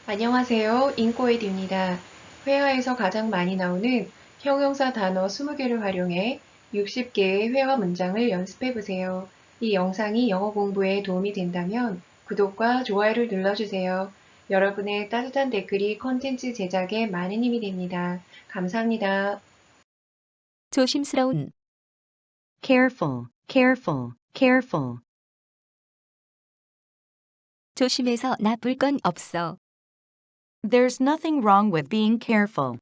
안녕하세요. 인코에드입니다. 회화에서 가장 많이 나오는 형용사 단어 20개를 활용해 60개의 회화 문장을 연습해 보세요. 이 영상이 영어 공부에 도움이 된다면 구독과 좋아요를 눌러주세요. 여러분의 따뜻한 댓글이 컨텐츠 제작에 많은 힘이 됩니다. 감사합니다. 조심스러운, careful, careful, careful. 조심해서 나쁠 건 없어. There's nothing wrong with being careful.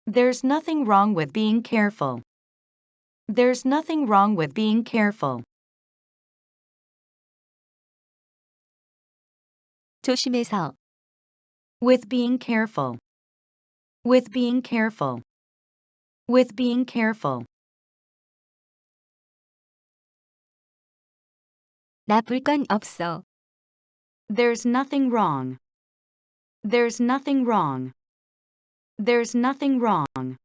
There's nothing wrong with being careful. There's nothing wrong with being careful. 조심해서, With being careful. With being careful. With being careful. 나쁠 건 없어. There's nothing wrong. There's nothing wrong. There's nothing wrong.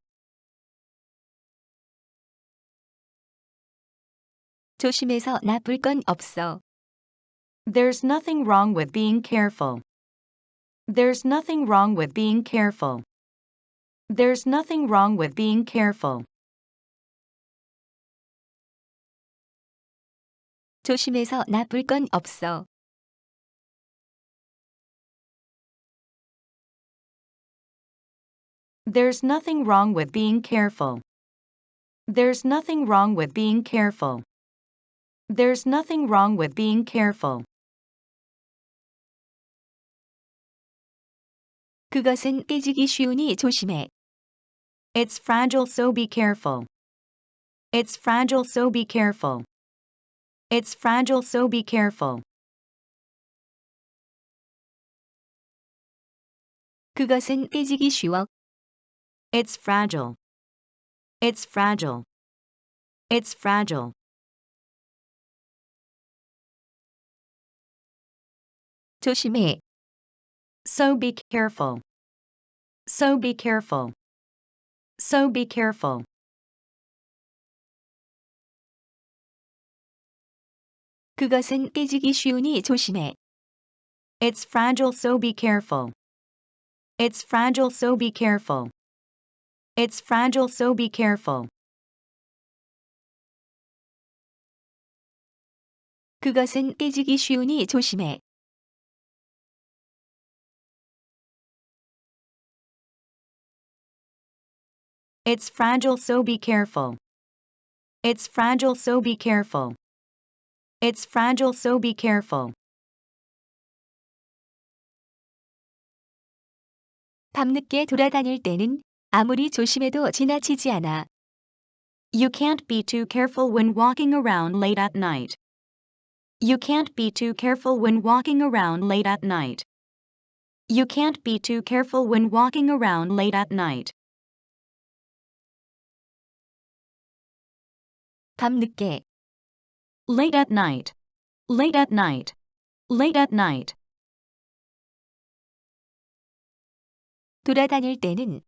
조심해서 나쁠 건 없어. There's nothing wrong with being careful. There's nothing wrong with being careful. There's nothing wrong with being careful. 조심해서 나쁠 건 없어. There's nothing wrong with being careful. There's nothing wrong with being careful. There's nothing wrong with being careful. 그것은 깨지기 쉬우니 조심해. It's fragile, so be careful. It's fragile, so be careful. It's fragile, so be careful. 그것은 깨지기 쉬워. It's fragile. It's fragile. It's fragile. 조심해. So be careful. So be careful. So be careful. 그것은 깨지기 쉬우니 조심해. It's fragile, so be careful. It's fragile, so be careful. It's fragile, so be careful. 그것은 깨지기 쉬우니 조심해. It's fragile, so be careful. It's fragile, so be careful. It's fragile, so be careful. 밤늦게 돌아다닐 때는 아무리 조심해도 지나치지 않아. You can't be too careful when walking around late at night. You can't be too careful when walking around late at night. You can't be too careful when walking around late at night. 밤늦게, Late at night. Late at night. Late at night. 돌아다닐 때는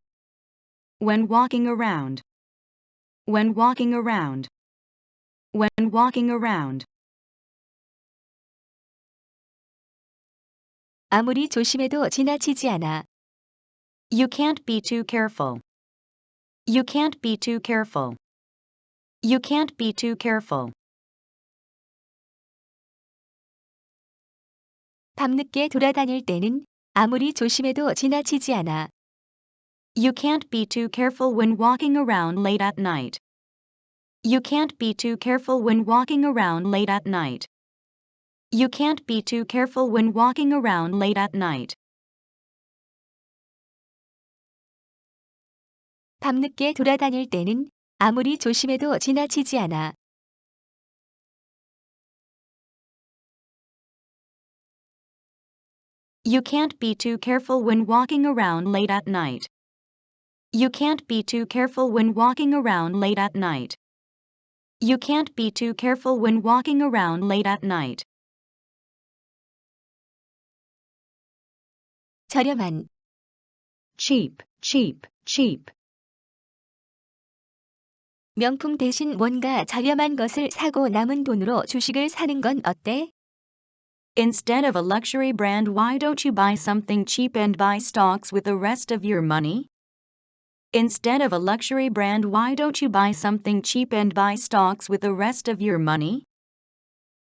When walking around. When walking around. When walking around. 아무리 조심해도 지나치지 않아. You can't be too careful. You can't be too careful. You can't be too careful. 밤늦게 돌아다닐 때는 아무리 조심해도 지나치지 않아. You can't be too careful when walking around late at night. You can't be too careful when walking around late at night. You can't be too careful when walking around late at night. 밤늦게 돌아다닐 때는 아무리 조심해도 지나치지 않아. You can't be too careful when walking around late at night. You can't be too careful when walking around late at night. You can't be too careful when walking around late at night. 저렴한, Cheap, cheap, cheap. 명품 대신 뭔가 저렴한 것을 사고 남은 돈으로 주식을 사는 건 어때? Instead of a luxury brand, why don't you buy something cheap and buy stocks with the rest of your money? Instead of a luxury brand, why don't you buy something cheap and buy stocks with the rest of your money?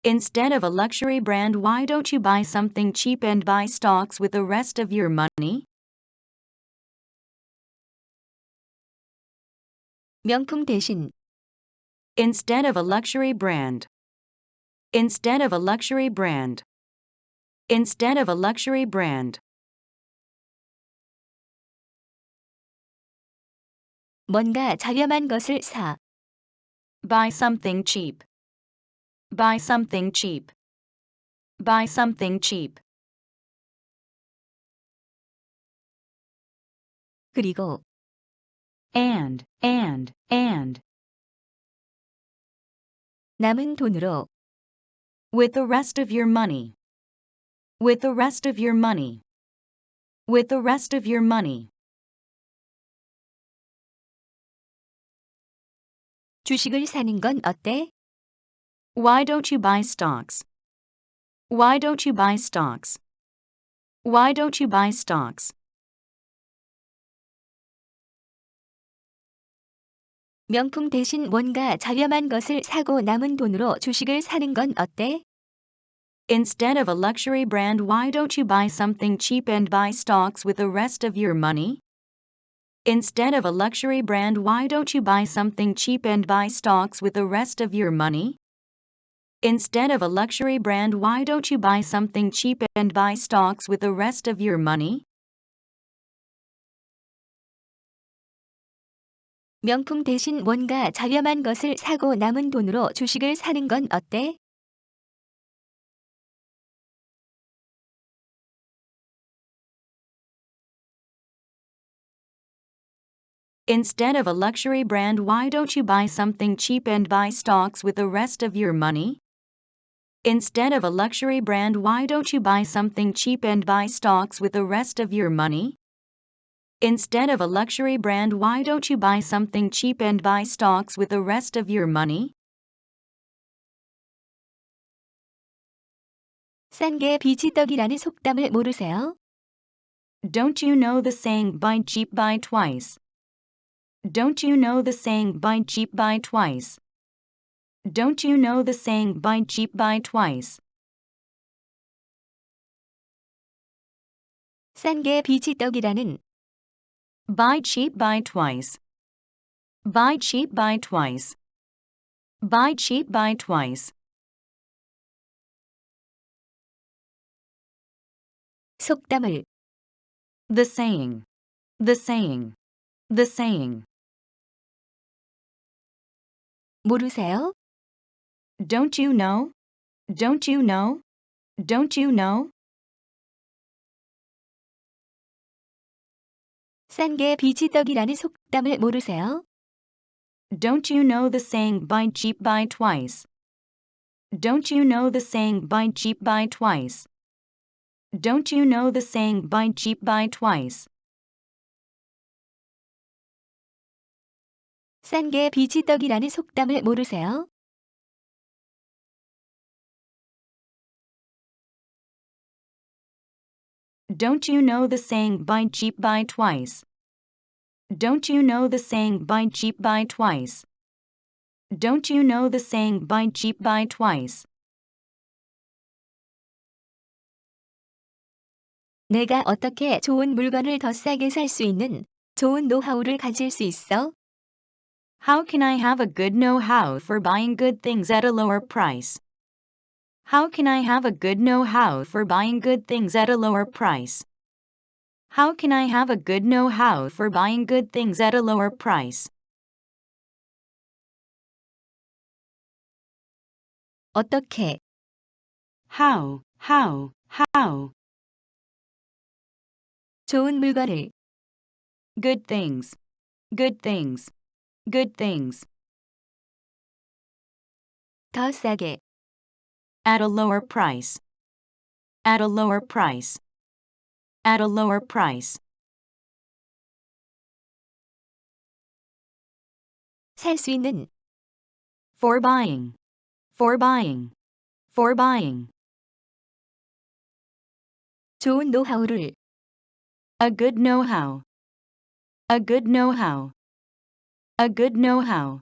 Instead of a luxury brand, why don't you buy something cheap and buy stocks with the rest of your money? 명품 대신 Instead of a luxury brand. Instead of a luxury brand. Instead of a luxury brand. 뭔가 저렴한 것을 사. Buy something cheap. Buy something cheap. Buy something cheap. 그리고 And. 남은 돈으로 With the rest of your money. With the rest of your money. With the rest of your money. 주식을 사는 건 어때? Why don't you buy stocks? Why don't you buy stocks? Why don't you buy stocks? 명품 대신 뭔가 저렴한 것을 사고 남은 돈으로 주식을 사는 건 어때? Instead of a luxury brand, why don't you buy something cheap and buy stocks with the rest of your money? Instead of a luxury brand, why don't you buy something cheap and buy stocks with the rest of your money? Instead of a luxury brand, why don't you buy something cheap and buy stocks with the rest of your money? 명품 대신 뭔가 저렴한 것을 사고 남은 돈으로 주식을 사는 건 어때? Instead of a luxury brand, why don't you buy something cheap and buy stocks with the rest of your money? Instead of a luxury brand, why don't you buy something cheap and buy stocks with the rest of your money? Instead of a luxury brand, why don't you buy something cheap and buy stocks with the rest of your money? 싼 게 비지떡이라는 속담을 모르세요? Don't you know the saying buy cheap buy twice? Don't you know the saying buy cheap buy twice? Don't you know the saying buy cheap buy twice? 싼 게 비지떡이라는 Buy cheap buy twice. Buy cheap buy twice. Buy cheap buy twice. 속담을 The saying. The saying. The saying. 모르세요? Don't you know? Don't you know? Don't you know? 싼 게 비지떡이라는 속담을 모르세요? Don't you know the saying buy cheap buy twice? Don't you know the saying buy cheap buy twice? Don't you know the saying buy cheap buy twice? 싼 게 비지떡이라는 속담을 모르세요? Don't you know the saying buy cheap buy twice? Don't you know the saying buy cheap buy twice? Don't you know the saying buy cheap buy twice? 내가 어떻게 좋은 물건을 더 싸게 살 수 있는 좋은 노하우를 가질 수 있어? How can I have a good know-how for buying good things at a lower price? How can I have a good know-how for buying good things at a lower price? How can I have a good know-how for buying good things at a lower price? 어떻게 How? 좋은 물건을 Good things. Good things. Good things. 더 싸게 At a lower price. At a lower price. At a lower price. 살 수 있는 For buying. For buying. For buying. 좋은 노하우를 A good know-how. A good know-how. A good know-how.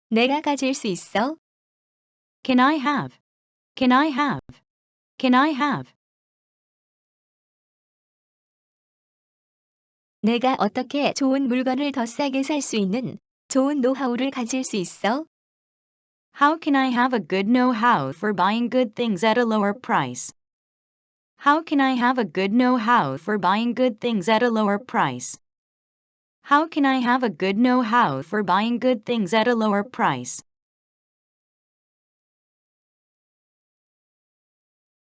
내가 가질 수 있어? Can I have? Can I have? Can I have? 내가 어떻게 좋은 물건을 더 싸게 살 수 있는 좋은 노하우를 가질 수 있어? How can I have a good know-how for buying good things at a lower price? How can I have a good know-how for buying good things at a lower price? How can I have a good know-how for buying good things at a lower price?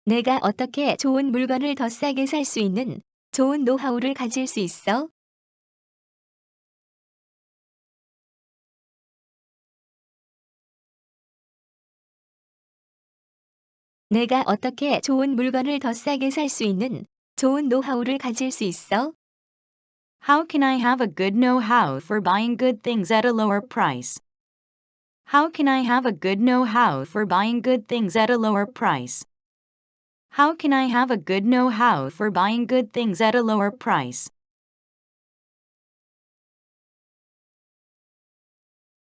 내가 어떻게 좋은 물건을 더 싸게 살 수 있는 좋은 노하우를 가질 수 있어? 내가 어떻게 좋은 물건을 더 싸게 살 수 있는 좋은 노하우를 가질 수 있어? How can I have a good know-how for buying good things at a lower price? How can I have a good know-how for buying good things at a lower price? How can I have a good know-how for buying good things at a lower price?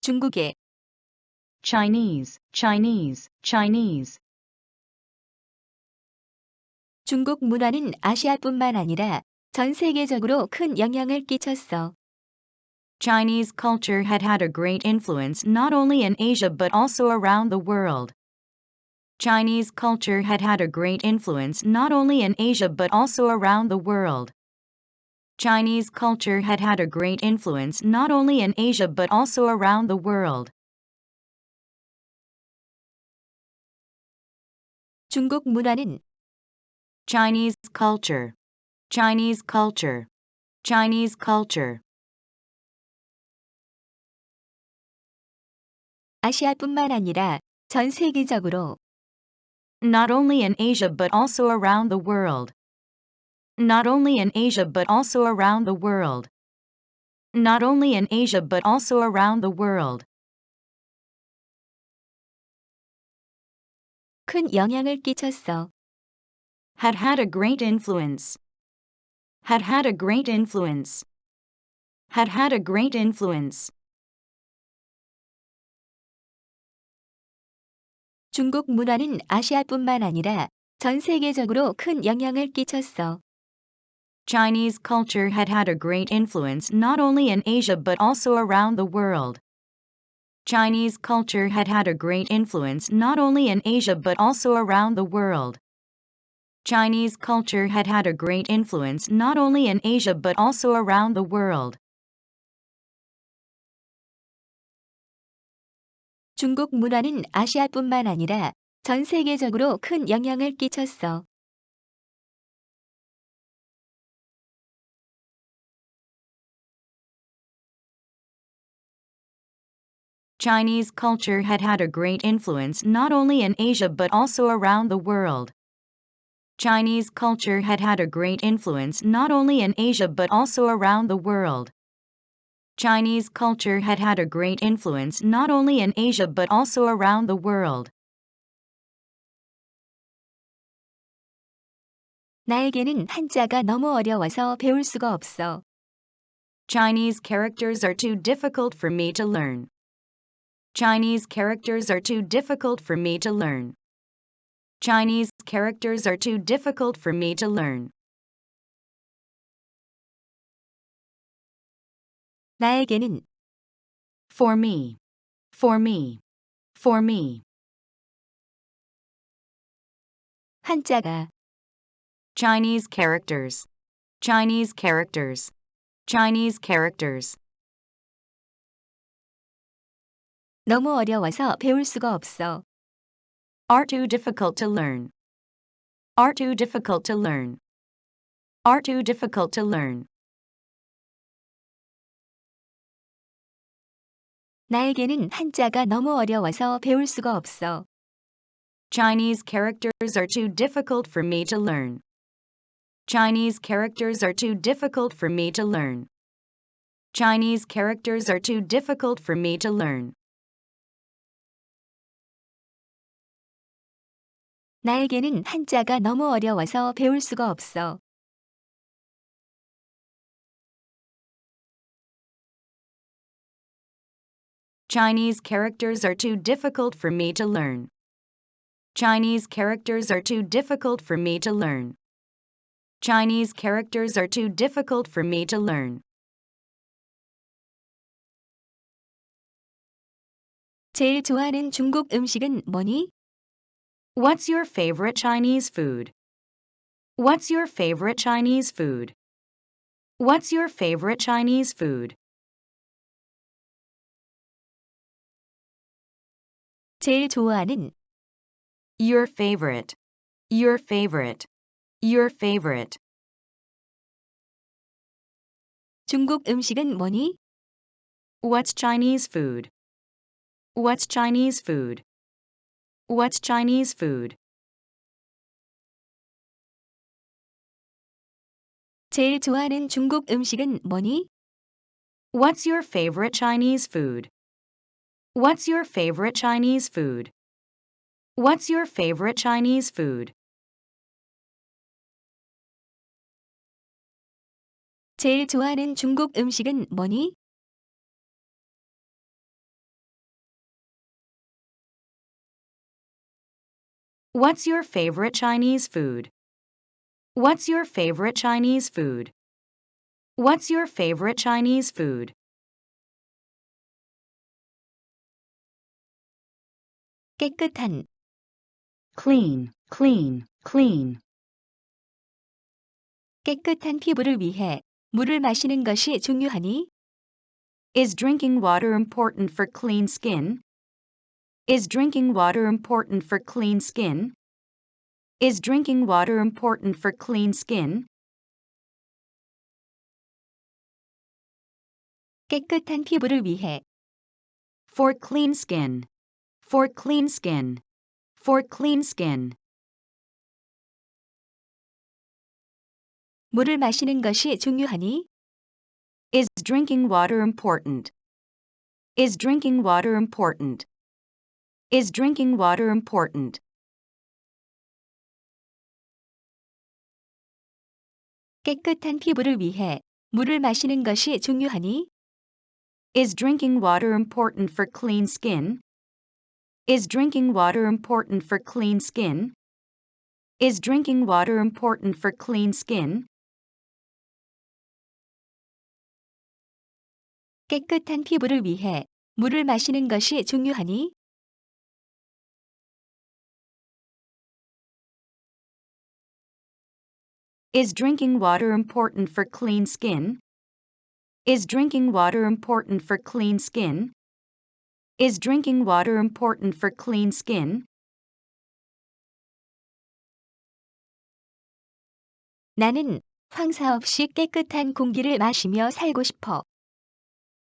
중국에 Chinese, Chinese, Chinese. 중국 문화는 아시아뿐만 아니라 전 세계적으로 큰 영향을 끼쳤어. Chinese culture had a great influence not only in Asia but also around the world. Chinese culture had a great influence not only in Asia but also around the world. Chinese culture had a great influence not only in Asia but also around the world. 중국 문화는 Chinese culture, Chinese culture, Chinese culture. 아시아뿐만 아니라 전 세계적으로 Not only in Asia but also around the world. Not only in Asia but also around the world. Not only in Asia but also around the world. 큰 영향을 끼쳤어. Had a great influence. Had a great influence. Had a great influence. 중국 문화는 아시아뿐만 아니라 전 세계적으로 큰 영향을 끼쳤어. Chinese culture had a great influence not only in Asia but also around the world. Chinese culture had a great influence not only in Asia but also around the world. Chinese culture had a great influence not only in Asia but also around the world. 중국 문화는 아시아뿐만 아니라 전 세계적으로 큰 영향을 끼쳤어. Chinese culture had a great influence not only in Asia but also around the world. Chinese culture had a great influence not only in Asia but also around the world. Chinese culture had a great influence not only in Asia but also around the world. 나에게는 한자가 너무 어려워서 배울 수가 없어. Chinese characters are too difficult for me to learn. Chinese characters are too difficult for me to learn. Chinese characters are too difficult for me to learn. 나에게는 For me. For me. For me. 한자가 Chinese characters. Chinese characters. Chinese characters. 너무 어려워서 배울 수가 없어. Are too difficult to learn. Are too difficult to learn. Are too difficult to learn. 나에게는 한자가 너무 어려워서 배울 수가 없어. Chinese characters are too difficult for me to learn. Chinese characters are too difficult for me to learn. Chinese characters are too difficult for me to learn. 나에게는 한자가 너무 어려워서 배울 수가 없어. Chinese characters are too difficult for me to learn. Chinese characters are too difficult for me to learn. Chinese characters are too difficult for me to learn. 제일 좋아하는 중국 음식은 뭐니? What's your favorite Chinese food? What's your favorite Chinese food? What's your favorite Chinese food? 제일 좋아하는 Your favorite. Your favorite. Your favorite. 중국 음식은 뭐니? What's Chinese food? What's Chinese food? What's Chinese food? 제일 좋아하는 중국 음식은 뭐니? What's your favorite Chinese food? What's your favorite Chinese food? What's your favorite Chinese food? 제일 좋아하는 중국 음식은 뭐니? What's your favorite Chinese food? What's your favorite Chinese food? What's your favorite Chinese food? 깨끗한 Clean, clean, clean. 깨끗한 피부를 위해 물을 마시는 것이 중요하니? Is drinking water important for clean skin? Is drinking water important for clean skin? Is drinking water important for clean skin? 깨끗한 피부를 위해 For clean skin. For clean skin. For clean skin. 물을 마시는 것이 중요하니? Is drinking water important? Is drinking water important? Is drinking water important? 깨끗한 피부를 위해 물을 마시는 것이 중요하니? Is drinking water important for clean skin? Is drinking water important for clean skin? Is drinking water important for clean skin? 깨끗한 피부를 위해 물을 마시는 것이 중요하니? Is drinking water important for clean skin? Is drinking water important for clean skin? Is drinking water important for clean skin? 나는 황사 없이 깨끗한 공기를 마시며 살고 싶어.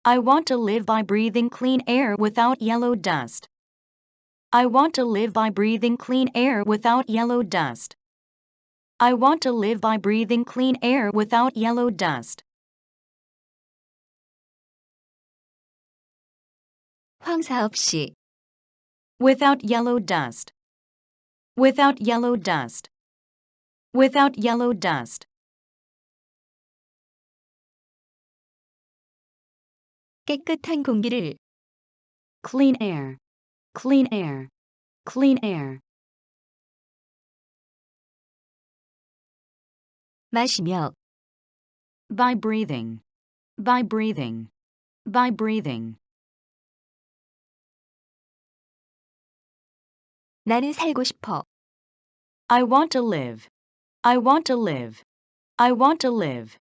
I want to live by breathing clean air without yellow dust. I want to live by breathing clean air without yellow dust. I want to live by breathing clean air without yellow dust. 황사 없이 Without yellow dust. Without yellow dust. Without yellow dust. 깨끗한 공기를 Clean air. Clean air. Clean air. 마시며 By breathing. By breathing. By breathing. 나는 살고 싶어. I want to live. I want to live. I want to live.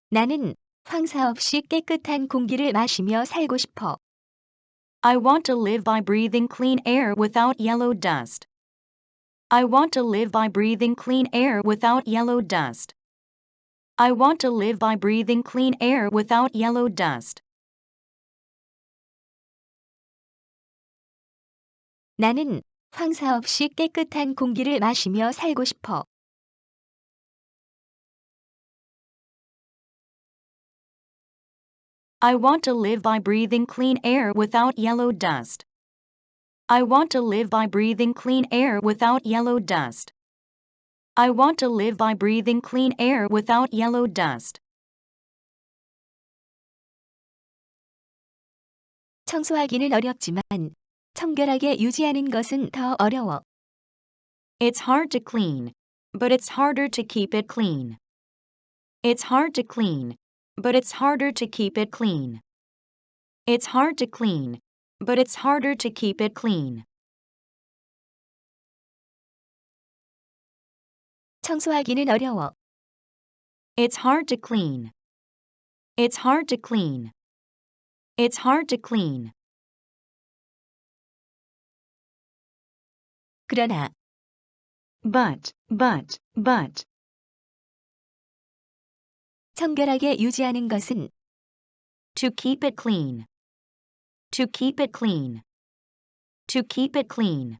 나는 황사 없이 깨끗한 공기를 마시며 살고 싶어. I want to live by breathing clean air without yellow dust. I want to live by breathing clean air without yellow dust. I want to live by breathing clean air without yellow dust. 나는 황사 없이 깨끗한 공기를 마시며 살고 싶어. I want to live by breathing clean air without yellow dust. I want to live by breathing clean air without yellow dust. I want to live by breathing clean air without yellow dust. 청소하기는 어렵지만 청결하게 유지하는 것은 더 어려워. It's hard to clean, but it's harder to keep it clean. It's hard to clean, but it's harder to keep it clean. It's hard to clean, but it's harder to keep it clean. 청소하기는 어려워. It's hard to clean. It's hard to clean. It's hard to clean. 그러나 But. 청결하게 유지하는 것은 To keep it clean. To keep it clean. To keep it clean.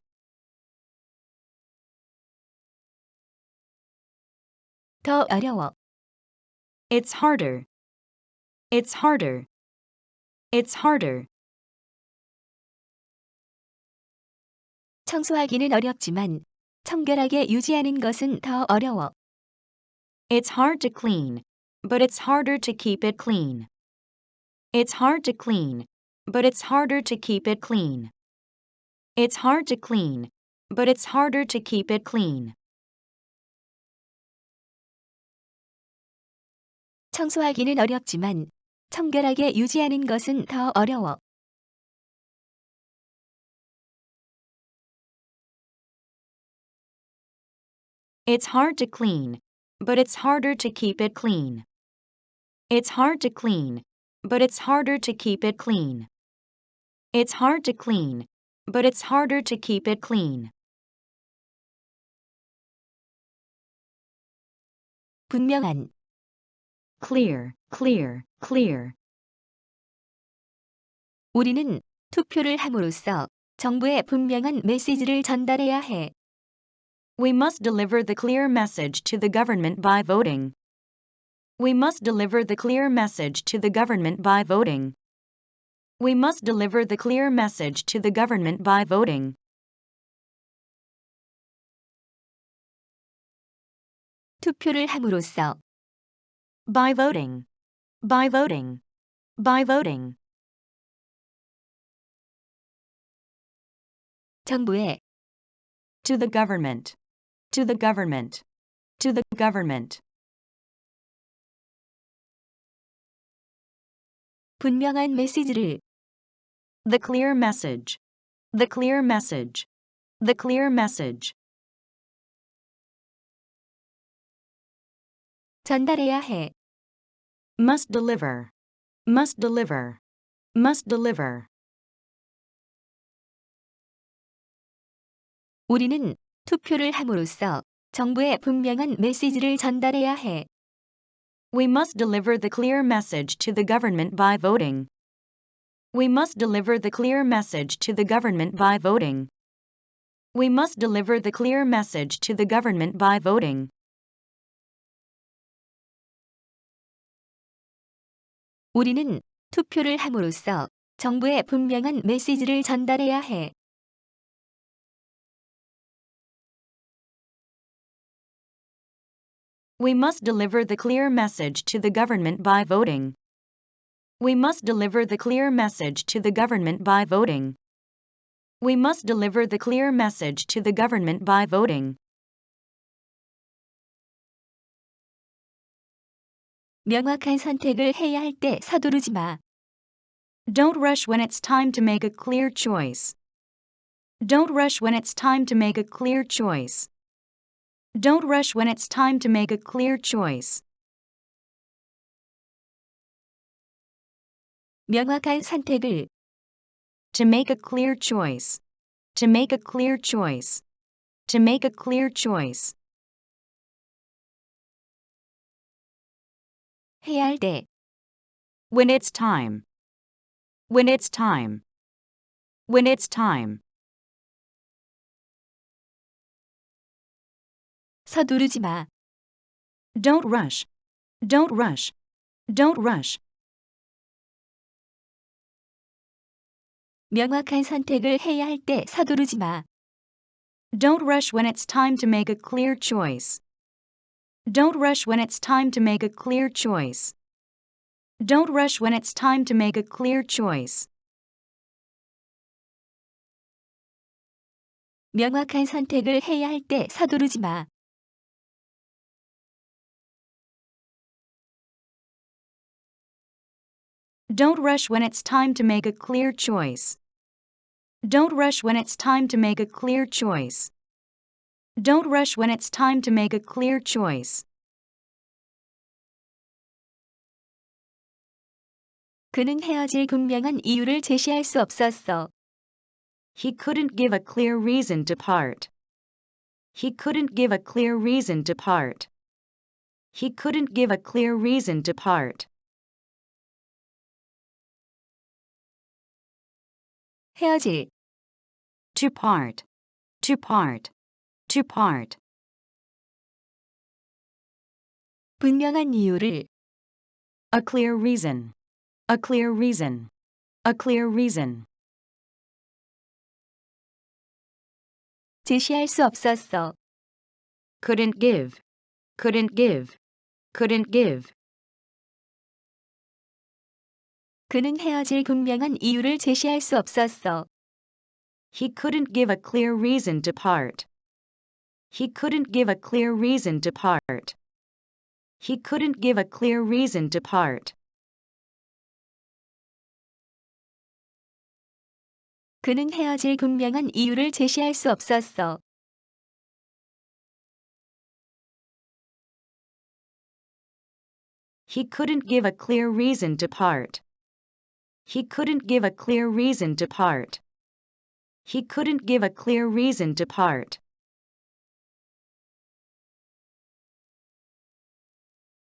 더 어려워. It's harder. It's harder. It's harder. 청소하기는 어렵지만 청결하게 유지하는 것은 더 어려워. It's hard to clean, but it's harder to keep it clean. It's hard to clean, but it's harder to keep it clean. It's hard to clean, but it's harder to keep it clean. 청소하기는 어렵지만 청결하게 유지하는 것은 더 어려워. It's hard to clean, but it's harder to keep it clean. It's hard to clean, but it's harder to keep it clean. It's hard to clean, but it's harder to keep it clean. 분명한 Clear. 우리는 투표를 함으로써 정부에 분명한 메시지를 전달해야 해. We must deliver the clear message to the government by voting. We must deliver the clear message to the government by voting. We must deliver the clear message to the government by voting. 투표를 함으로써 By voting. 정부에 To the government. 분명한 메시지를 The clear message. 전달해야 해. Must deliver. 우리는 투표를 함으로써 정부에 분명한 메시지를 전달해야 해. We must deliver the clear message to the government by voting. We must deliver the clear message to the government by voting. We must deliver the clear message to the government by voting. 우리는 투표를 함으로써 정부에 분명한 메시지를 전달해야 해. We must deliver the clear message to the government by voting. We must deliver the clear message to the government by voting. We must deliver the clear message to the government by voting. 명확한 선택을 해야 할 때 서두르지 마. Don't rush when it's time to make a clear choice. Don't rush when it's time to make a clear choice. Don't rush when it's time to make a clear choice. 명확한 선택을 To make a clear choice. To make a clear choice. To make a clear choice. 해야 할 때 When it's time. When it's time. When it's time. 서두르지 마. Don't rush. Don't rush. Don't rush. 명확한 선택을 해야 할 때 서두르지 마. Don't rush when it's time to make a clear choice. Don't rush when it's time to make a clear choice. Don't rush when it's time to make a clear choice. 명확한 선택을 해야 할 때 서두르지 마. Don't rush when it's time to make a clear choice. Don't rush when it's time to make a clear choice. Don't rush when it's time to make a clear choice. 그는 헤어질 분명한 이유를 제시할 수 없었어. He couldn't give a clear reason to part. He couldn't give a clear reason to part. He couldn't give a clear reason to part. 헤어질, To part. To part. To part. 분명한 이유를, A clear reason. A clear reason. A clear reason. 제시할 수 없었어. Couldn't give. Couldn't give. Couldn't give. 그는 헤어질 분명한 이유를 제시할 수 없었어. He couldn't give a clear reason to part. He couldn't give a clear reason to part. He couldn't give a clear reason to part. 그는 헤어질 분명한 이유를 제시할 수 없었어. He couldn't give a clear reason to part. He couldn't give a clear reason to part. He couldn't give a clear reason to part.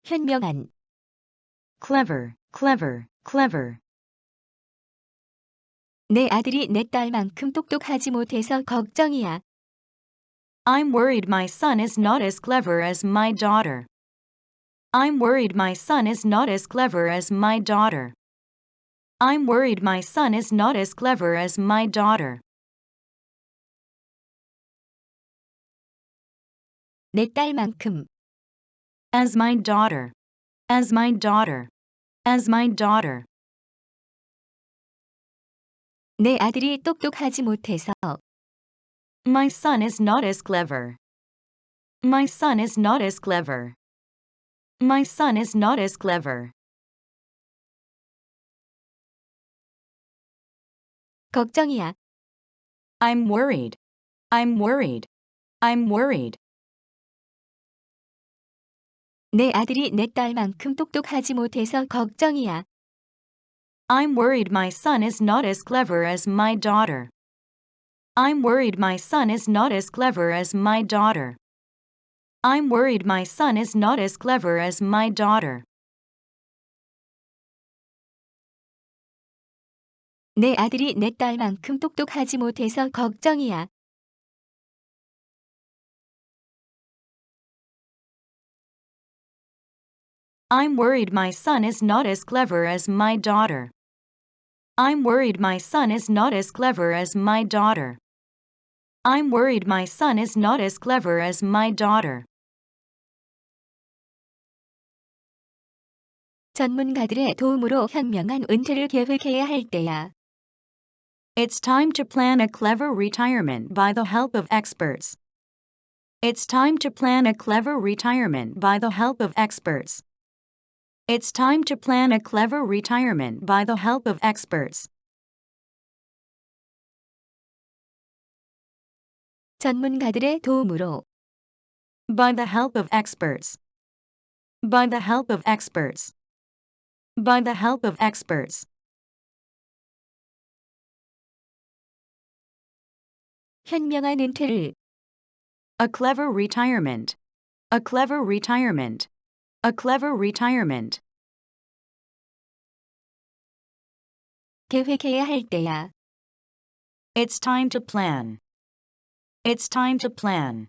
현명한, Clever, clever, clever. 내 아들이 내 딸만큼 똑똑하지 못해서 걱정이야. I'm worried my son is not as clever as my daughter. I'm worried my son is not as clever as my daughter. I'm worried my son is not as clever as my daughter. 내 딸만큼, As my daughter. As my daughter. As my daughter. 내 아들이 똑똑하지 못해서, My son is not as clever. My son is not as clever. My son is not as clever. 걱정이야. I'm worried. I'm worried. I'm worried. 내 아들이 내 딸만큼 똑똑하지 못해서 걱정이야. I'm worried my son is not as clever as my daughter. I'm worried my son is not as clever as my daughter. I'm worried my son is not as clever as my daughter. 내 아들이 내 딸만큼 똑똑하지 못해서 걱정이야. I'm worried my son is not as clever as my daughter. I'm worried my son is not as clever as my daughter. I'm worried my son is not as clever as my daughter. 전문가들의 도움으로 현명한 은퇴를 계획해야 할 때야. It's time to plan a clever retirement by the help of experts. It's time to plan a clever retirement by the help of experts. It's time to plan a clever retirement by the help of experts. 전문가들의 도움으로, By the help of experts. By the help of experts. By the help of experts. 현명한 은퇴를, A clever retirement. A clever retirement. A clever retirement. 계획해야 할 때야. It's time to plan. It's time to plan.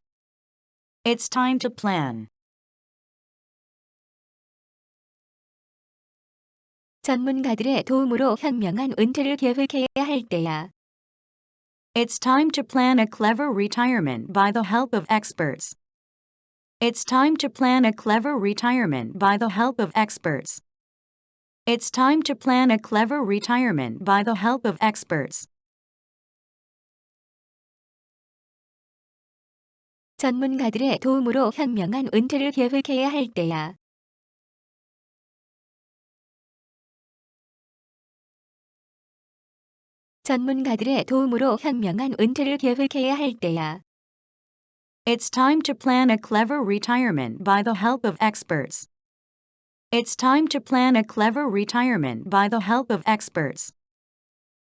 It's time to plan. 전문가들의 도움으로 현명한 은퇴를 계획해야 할 때야. It's time to plan a clever retirement by the help of experts. It's time to plan a clever retirement by the help of experts. It's time to plan a clever retirement by the help of experts. 전문가들의 도움으로 현명한 은퇴를 계획해야 할 때야. 전문가들의 도움으로 현명한 은퇴를 계획해야 할 때야. It's time to plan a clever retirement by the help of experts. It's time to plan a clever retirement by the help of experts.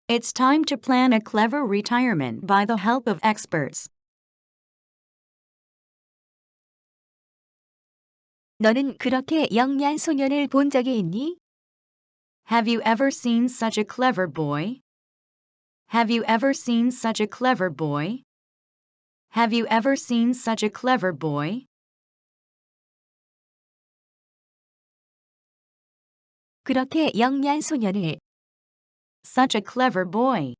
It's time to plan a clever retirement by the help of experts. 너는 그렇게 영리한 소년을 본 적이 있니? Have you ever seen such a clever boy? Have you ever seen such a clever boy? Have you ever seen such a clever boy? 그렇게 영리한 소년을 Such a clever boy.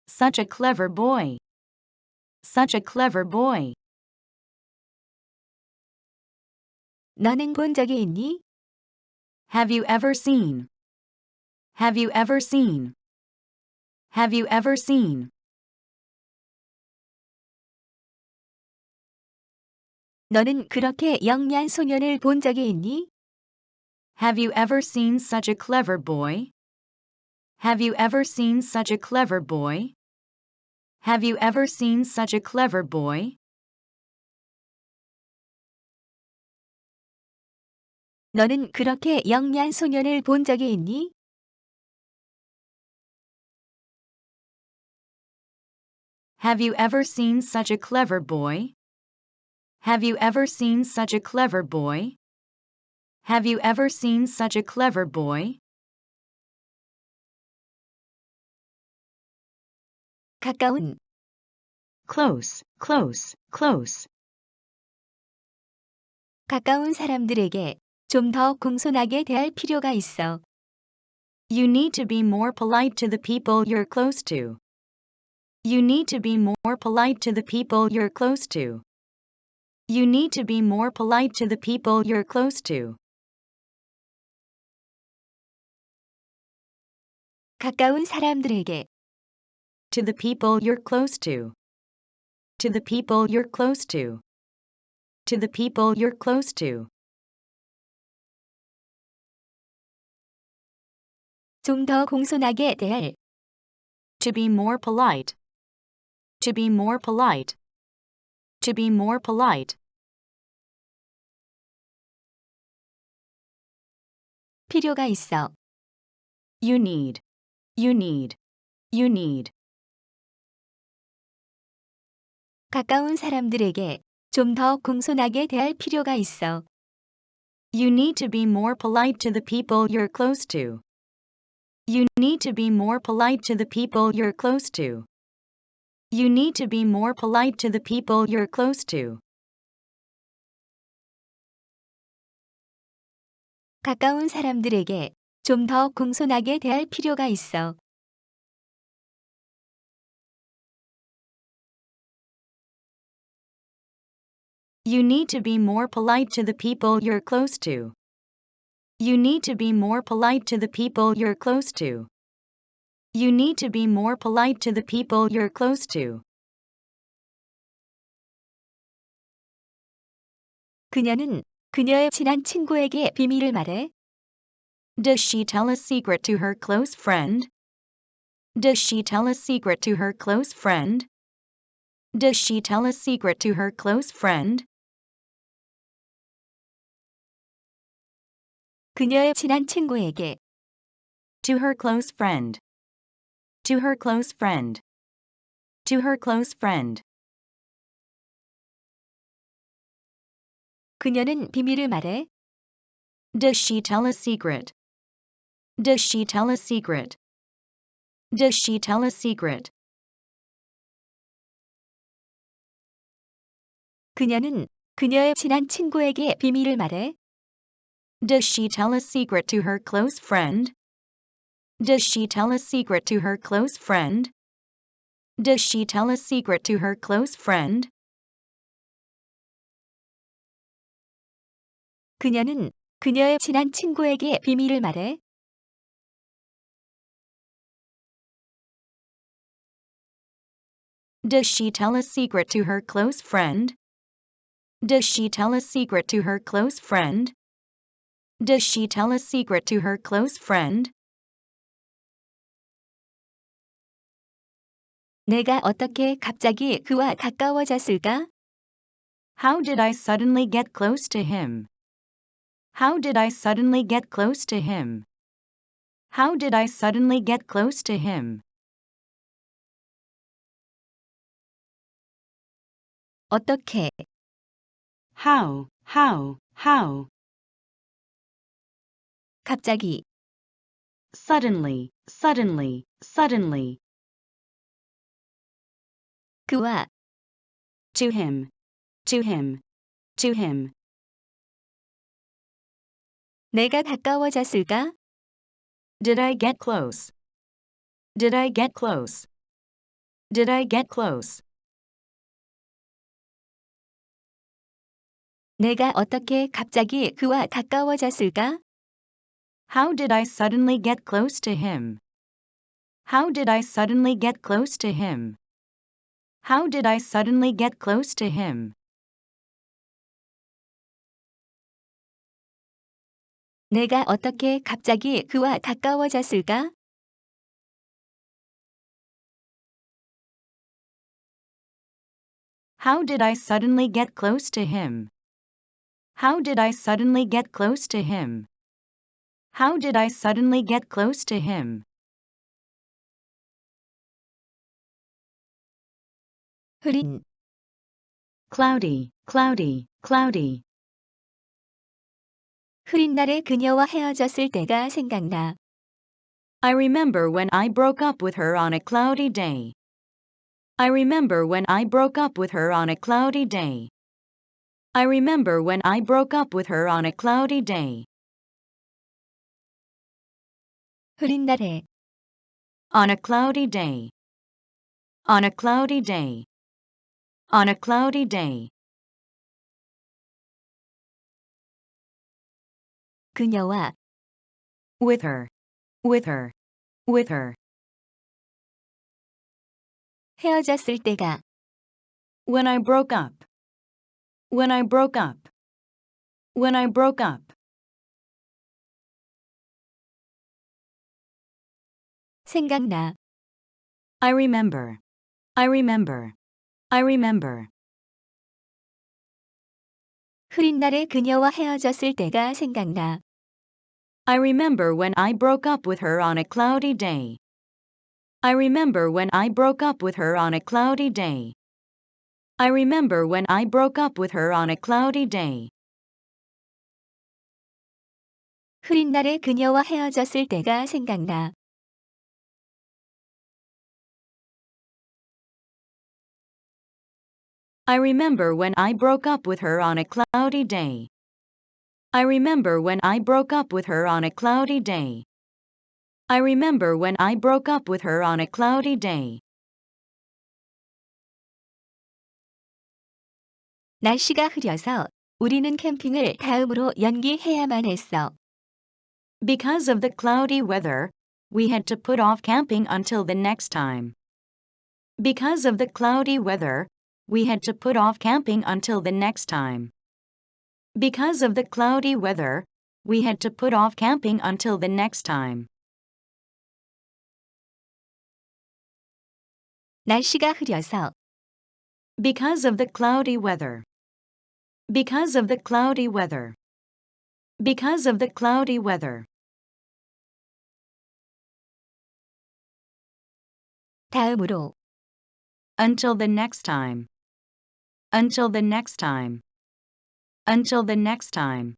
Such a clever boy. Such a clever boy. 너는 본 적이 있니? Have you ever seen? Have you ever seen? Have you ever seen? 너는 그렇게 영리한 소년을 본 적이 있니? Have you ever seen such a clever boy? Have you ever seen such a clever boy? Have you ever seen such a clever boy? 너는 그렇게 영리한 소년을 본 적이 있니? Have you ever seen such a clever boy? Have you ever seen such a clever boy? Have you ever seen such a clever boy? 가까운 Close, close, close. 가까운 사람들에게 좀 더 공손하게 대할 필요가 있어. You need to be more polite to the people you're close to. You need to be more polite to the people you're close to. You need to be more polite to the people you're close to. 가까운 사람들에게 To the people you're close to. To the people you're close to. To the people you're close to. 좀 더 공손하게 대할 To be more polite. To be more polite. To be more polite. 필요가 있어. You need. You need. You need. 가까운 사람들에게 좀 더 공손하게 대할 필요가 있어. You need to be more polite to the people you're close to. You need to be more polite to the people you're close to. You need to be more polite to the people you're close to. 가까운 사람들에게 좀 더 공손하게 대할 필요가 있어. You need to be more polite to the people you're close to. You need to be more polite to the people you're close to. You need to be more polite to the people you're close to. 그녀는 그녀의 친한 친구에게 비밀을 말해. Does she tell a secret to her close friend? Does she tell a secret to her close friend? Does she tell a secret to her close friend? 그녀의 친한 친구에게 To her close friend. To her close friend. To her close friend. 그녀는 비밀을 말해. Does she tell a secret? Does she tell a secret? Does she tell a secret? 그녀는 그녀의 친한 친구에게 비밀을 말해. Does she tell a secret to her close friend? Does she tell a secret to her close friend? Does she tell a secret to her close friend? 그녀는 그녀의 친한 친구에게 비밀을 말해. Does she tell a secret to her close friend? Does she tell a secret to her close friend? Does she tell a secret to her close friend? 내가 어떻게 갑자기 그와 가까워졌을까? How did I suddenly get close to him? How did I suddenly get close to him? How did I suddenly get close to him? 어떻게, How? 갑자기, Suddenly. 그와, To him. 내가 가까워졌을까? Did I get close? Did I get close? Did I get close? 내가 어떻게 갑자기 그와 가까워졌을까? How did I suddenly get close to him? How did I suddenly get close to him? How did I suddenly get close to him? 내가 어떻게 갑자기 그와 가까워졌을까? How did I suddenly get close to him? How did I suddenly get close to him? How did I suddenly get close to him? 흐린, Cloudy. 흐린 날에 그녀와 헤어졌을 때가 생각나. I remember when I broke up with her on a cloudy day. I remember when I broke up with her on a cloudy day. I remember when I broke up with her on a cloudy day. 흐린 날에, On a cloudy day. On a cloudy day. On a cloudy day. 그녀와, With her. 헤어졌을 때가, When I broke up. 생각나. I remember. 흐린 날에 그녀와 헤어졌을 때가 생각나. I remember when I broke up with her on a cloudy day. I remember when I broke up with her on a cloudy day. I remember when I broke up with her on a cloudy day. 흐린 날에 그녀와 헤어졌을 때가 생각나. I remember when I broke up with her on a cloudy day. I remember when I broke up with her on a cloudy day. I remember when I broke up with her on a cloudy day. 날씨가 흐려서 우리는 캠핑을 다음으로 연기해야만 했어. Because of the cloudy weather, we had to put off camping until the next time. Because of the cloudy weather, we had to put off camping until the next time. Because of the cloudy weather, we had to put off camping until the next time. 날씨가 흐려서 Because of the cloudy weather. Because of the cloudy weather. Because of the cloudy weather. 다음으로 Until the next time. Until the next time. Until the next time.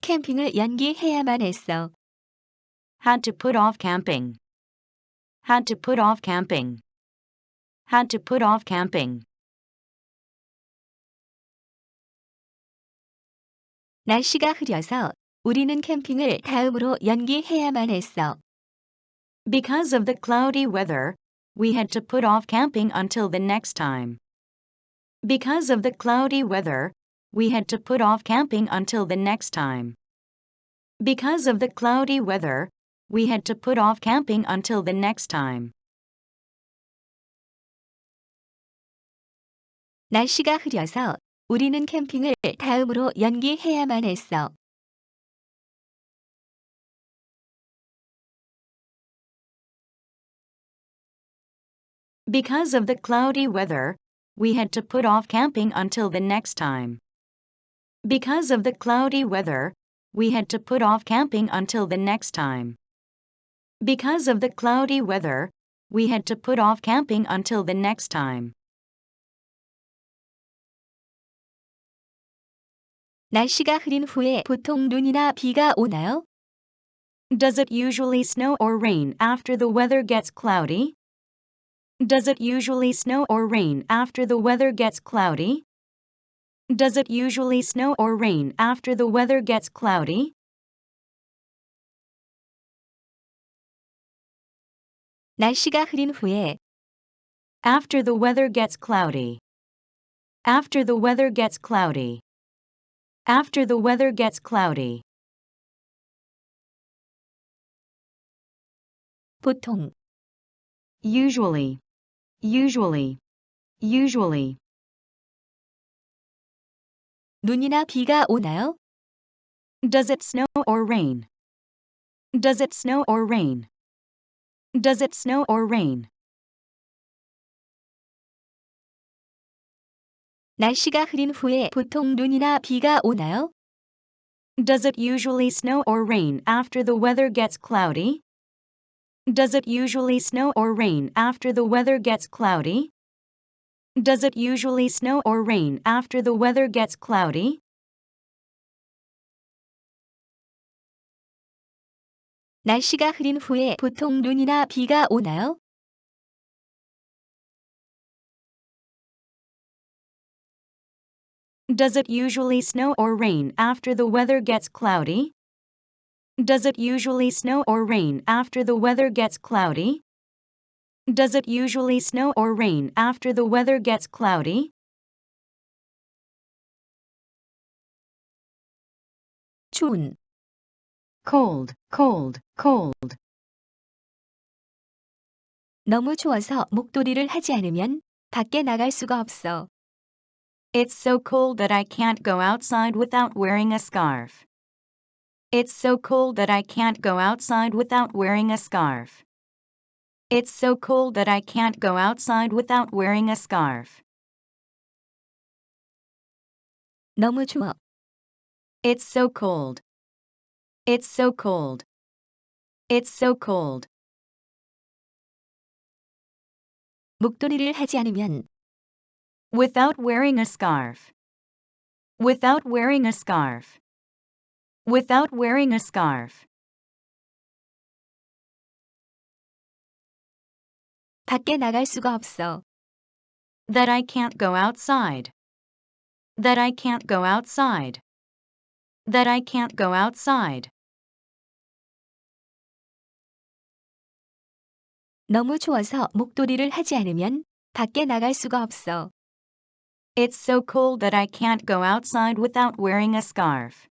캠핑을 연기해야만 했어. Had to put off camping. Had to put off camping. Had to put off camping. 날씨가 흐려서 우리는 캠핑을 다음으로 연기해야만 했어. Because of the cloudy weather, we had to put off camping until the next time. Because of the cloudy weather, we had to put off camping until the next time. Because of the cloudy weather, we had to put off camping until the next time. 날씨가 흐려서 우리는 캠핑을 다음으로 연기해야만 했어. Because of the cloudy weather, we had to put off camping until the next time. Because of the cloudy weather, we had to put off camping until the next time. Because of the cloudy weather, we had to put off camping until the next time. 날씨가 흐린 후에 보통 눈이나 비가 오나요? Does it usually snow or rain after the weather gets cloudy? Does it usually snow or rain after the weather gets cloudy? Does it usually snow or rain after the weather gets cloudy? 날씨가 흐린 후에 After the weather gets cloudy. After the weather gets cloudy. After the weather gets cloudy. 보통 Usually. Usually. Usually. 눈이나 비가 오나요? Does it snow or rain? Does it snow or rain? Does it snow or rain? 날씨가 흐린 후에 보통 눈이나 비가 오나요? Does it usually snow or rain after the weather gets cloudy? Does it usually snow or rain after the weather gets cloudy? Does it usually snow or rain after the weather gets cloudy? 날씨가 흐린 후에 보통 눈이나 비가 오나요? Does it usually snow or rain after the weather gets cloudy? Does it usually snow or rain after the weather gets cloudy? Does it usually snow or rain after the weather gets cloudy? 추운 Cold, cold, cold. 너무 추워서 목도리를 하지 않으면 밖에 나갈 수가 없어. It's so cold that I can't go outside without wearing a scarf. It's so cold that I can't go outside without wearing a scarf. It's so cold that I can't go outside without wearing a scarf. 너무 추워. It's so cold. It's so cold. It's so cold. 목도리를 하지 않으면 Without wearing a scarf. Without wearing a scarf. Without wearing a scarf. 밖에 나갈 수가 없어. That I can't go outside. That I can't go outside. That I can't go outside. 너무 추워서 목도리를 하지 않으면 밖에 나갈 수가 없어. It's so cold that I can't go outside without wearing a scarf.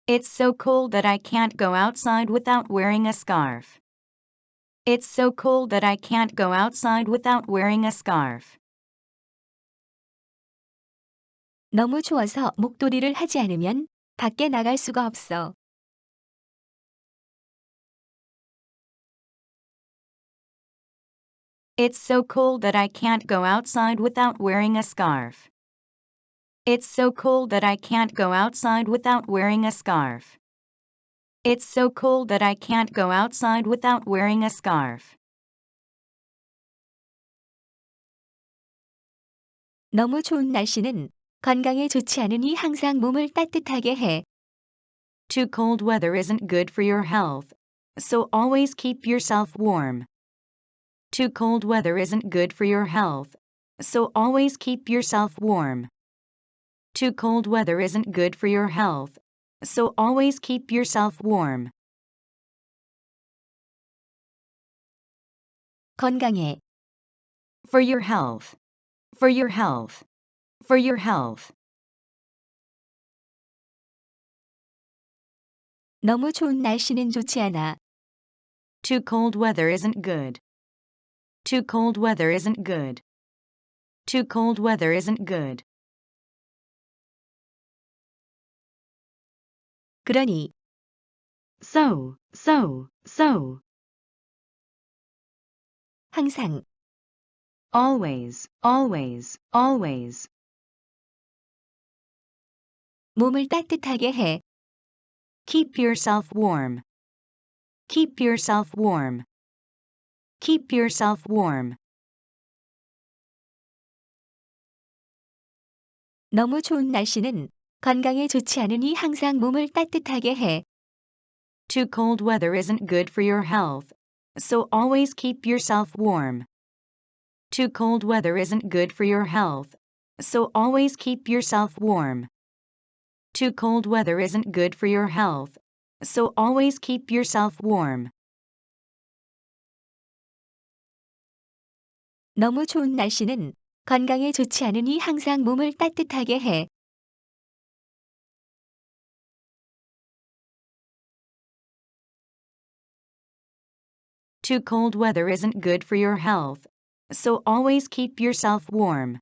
It's so cold that I can't go outside without wearing a scarf. It's so cold that I can't go outside without wearing a scarf. 너무 추워서 목도리를 하지 않으면 밖에 나갈 수가 없어. It's so cold that I can't go outside without wearing a scarf. It's so cold that I can't go outside without wearing a scarf. It's so cold that I can't go outside without wearing a scarf. 너무 추운 날씨는 건강에 좋지 않으니 항상 몸을 따뜻하게 해. Too cold weather isn't good for your health, so always keep yourself warm. Too cold weather isn't good for your health, so always keep yourself warm. Too cold weather isn't good for your health, so always keep yourself warm. 건강해. For your health. For your health. For your health. 너무 좋은 날씨는 좋지 않아. Too cold weather isn't good. Too cold weather isn't good. Too cold weather isn't good. 그러니 So. 항상 Always. 몸을 따뜻하게 해. Keep yourself warm. Keep yourself warm. Keep yourself warm. 너무 좋은 날씨는 건강에 좋지 않으니 항상 몸을 따뜻하게 해. Too cold weather isn't good for your health, so always keep yourself warm. Too cold weather isn't good for your health, so always keep yourself warm. Too cold weather isn't good for your health, so always keep yourself warm. 너무 좋은 날씨는 건강에 좋지 않으니 항상 몸을 따뜻하게 해. Too cold weather isn't good for your health, so always keep yourself warm.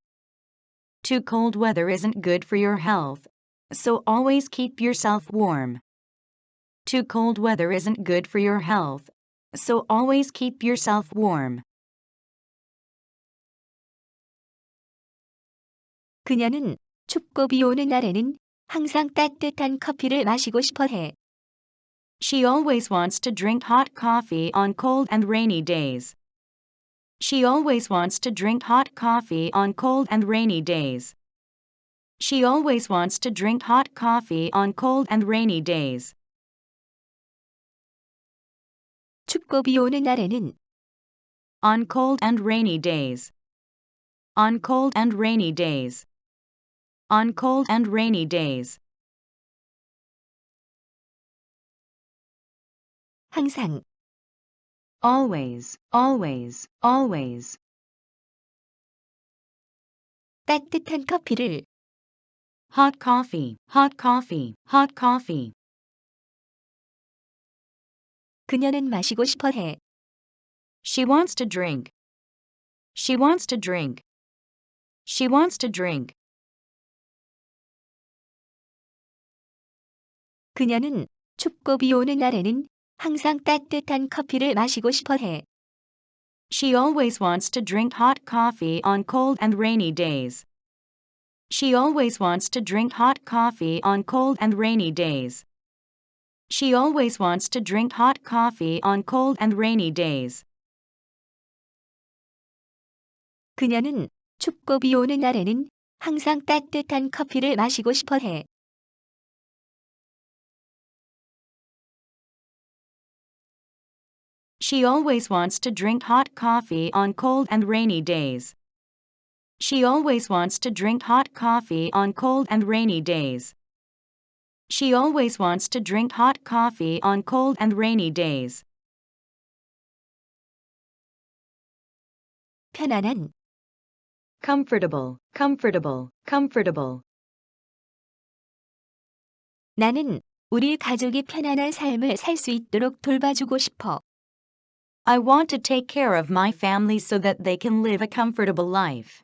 Too cold weather isn't good for your health, so always keep yourself warm. Too cold weather isn't good for your health, so always keep yourself warm. 그녀는 춥고 비 오는 날에는 항상 따뜻한 커피를 마시고 싶어 해. She always wants to drink hot coffee on cold and rainy days. She always wants to drink hot coffee on cold and rainy days. She always wants to drink hot coffee on cold and rainy days. 춥고 비 오는 날에는 On cold and rainy days. On cold and rainy days. On cold and rainy days. 항상 Always. 따뜻한 커피를 Hot coffee. 그녀는 마시고 싶어 해. She wants to drink. She wants to drink. She wants to drink. 그녀는 춥고 비 오는 날에는 항상 따뜻한 커피를 마시고 싶어 해. She always wants to drink hot coffee on cold and rainy days. She always wants to drink hot coffee on cold and rainy days. She always wants to drink hot coffee on cold and rainy days. 그녀는 춥고 비 오는 날에는 항상 따뜻한 커피를 마시고 싶어 해. She always wants to drink hot coffee on cold and rainy days. She always wants to drink hot coffee on cold and rainy days. She always wants to drink hot coffee on cold and rainy days. 편안한 Comfortable. 나는 우리 가족이 편안한 삶을 살 수 있도록 돌봐주고 싶어. I want to take care of my family so that they can live a comfortable life.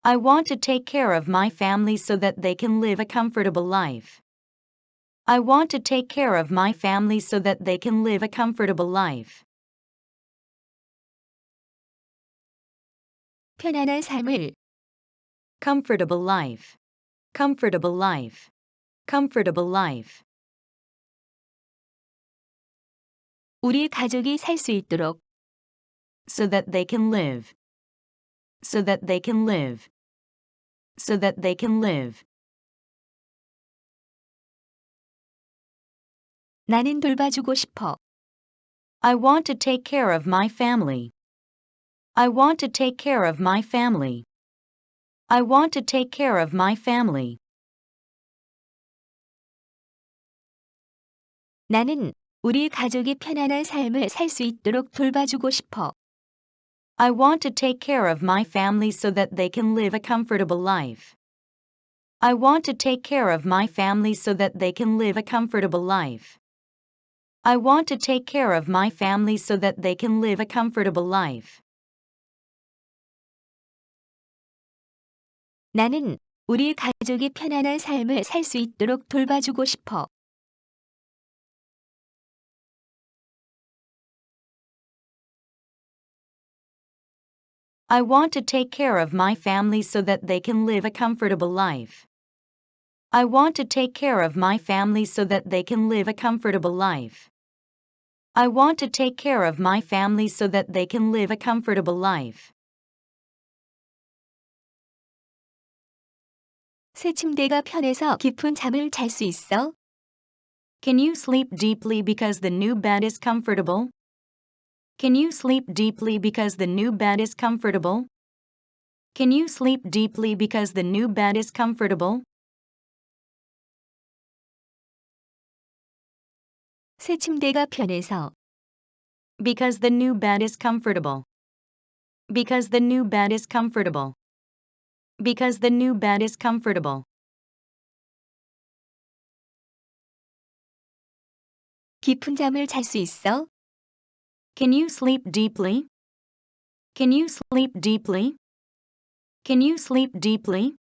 I want to take care of my family so that they can live a comfortable life. I want to take care of my family so that they can live a comfortable life. 편안한 삶을 Comfortable life. 우리 가족이 살 수 있도록 So that they can live. 나는 돌봐주고 싶어. I want to take care of my family. I want to take care of my family. I want to take care of my family. 나는 우리 가족이 편안한 삶을 살 수 있도록 돌봐주고 싶어. I want to take care of my family so that they can live a comfortable life. I want to take care of my family so that they can live a comfortable life. I want to take care of my family so that they can live a comfortable life. 나는 우리 가족이 편안한 삶을 살 수 있도록 돌봐주고 싶어. I want to take care of my family so that they can live a comfortable life. I want to take care of my family so that they can live a comfortable life. I want to take care of my family so that they can live a comfortable life. 새 침대가 편해서 깊은 잠을 잘 수 있어? Can you sleep deeply because the new bed is comfortable? Can you sleep deeply because the new bed is comfortable? Can you sleep deeply because the new bed is comfortable? 새 침대가 편해서. Because the new bed is comfortable. Because the new bed is comfortable. Because the new bed is comfortable. 깊은 잠을 잘 수 있어? Can you sleep deeply? Can you sleep deeply? Can you sleep deeply?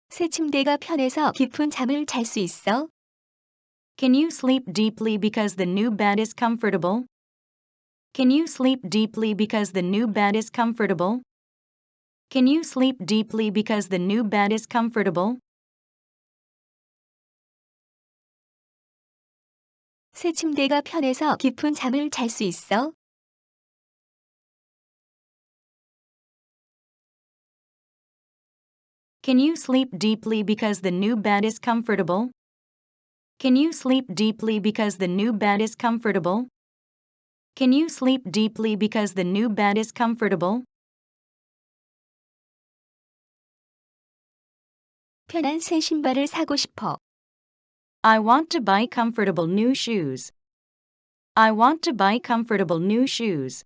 새 침대가 편해서 깊은 잠을 잘 수 있어? Can you sleep deeply because the new bed is comfortable? Can you sleep deeply because the new bed is comfortable? Can you sleep deeply because the new bed is comfortable? 새 침대가 편해서 깊은 잠을 잘 수 있어? Can you sleep deeply because the new bed is comfortable? Can you sleep deeply because the new bed is comfortable? Can you sleep deeply because the new bed is comfortable? 편한 새 신발을 사고 싶어. I want to buy comfortable new shoes. I want to buy comfortable new shoes.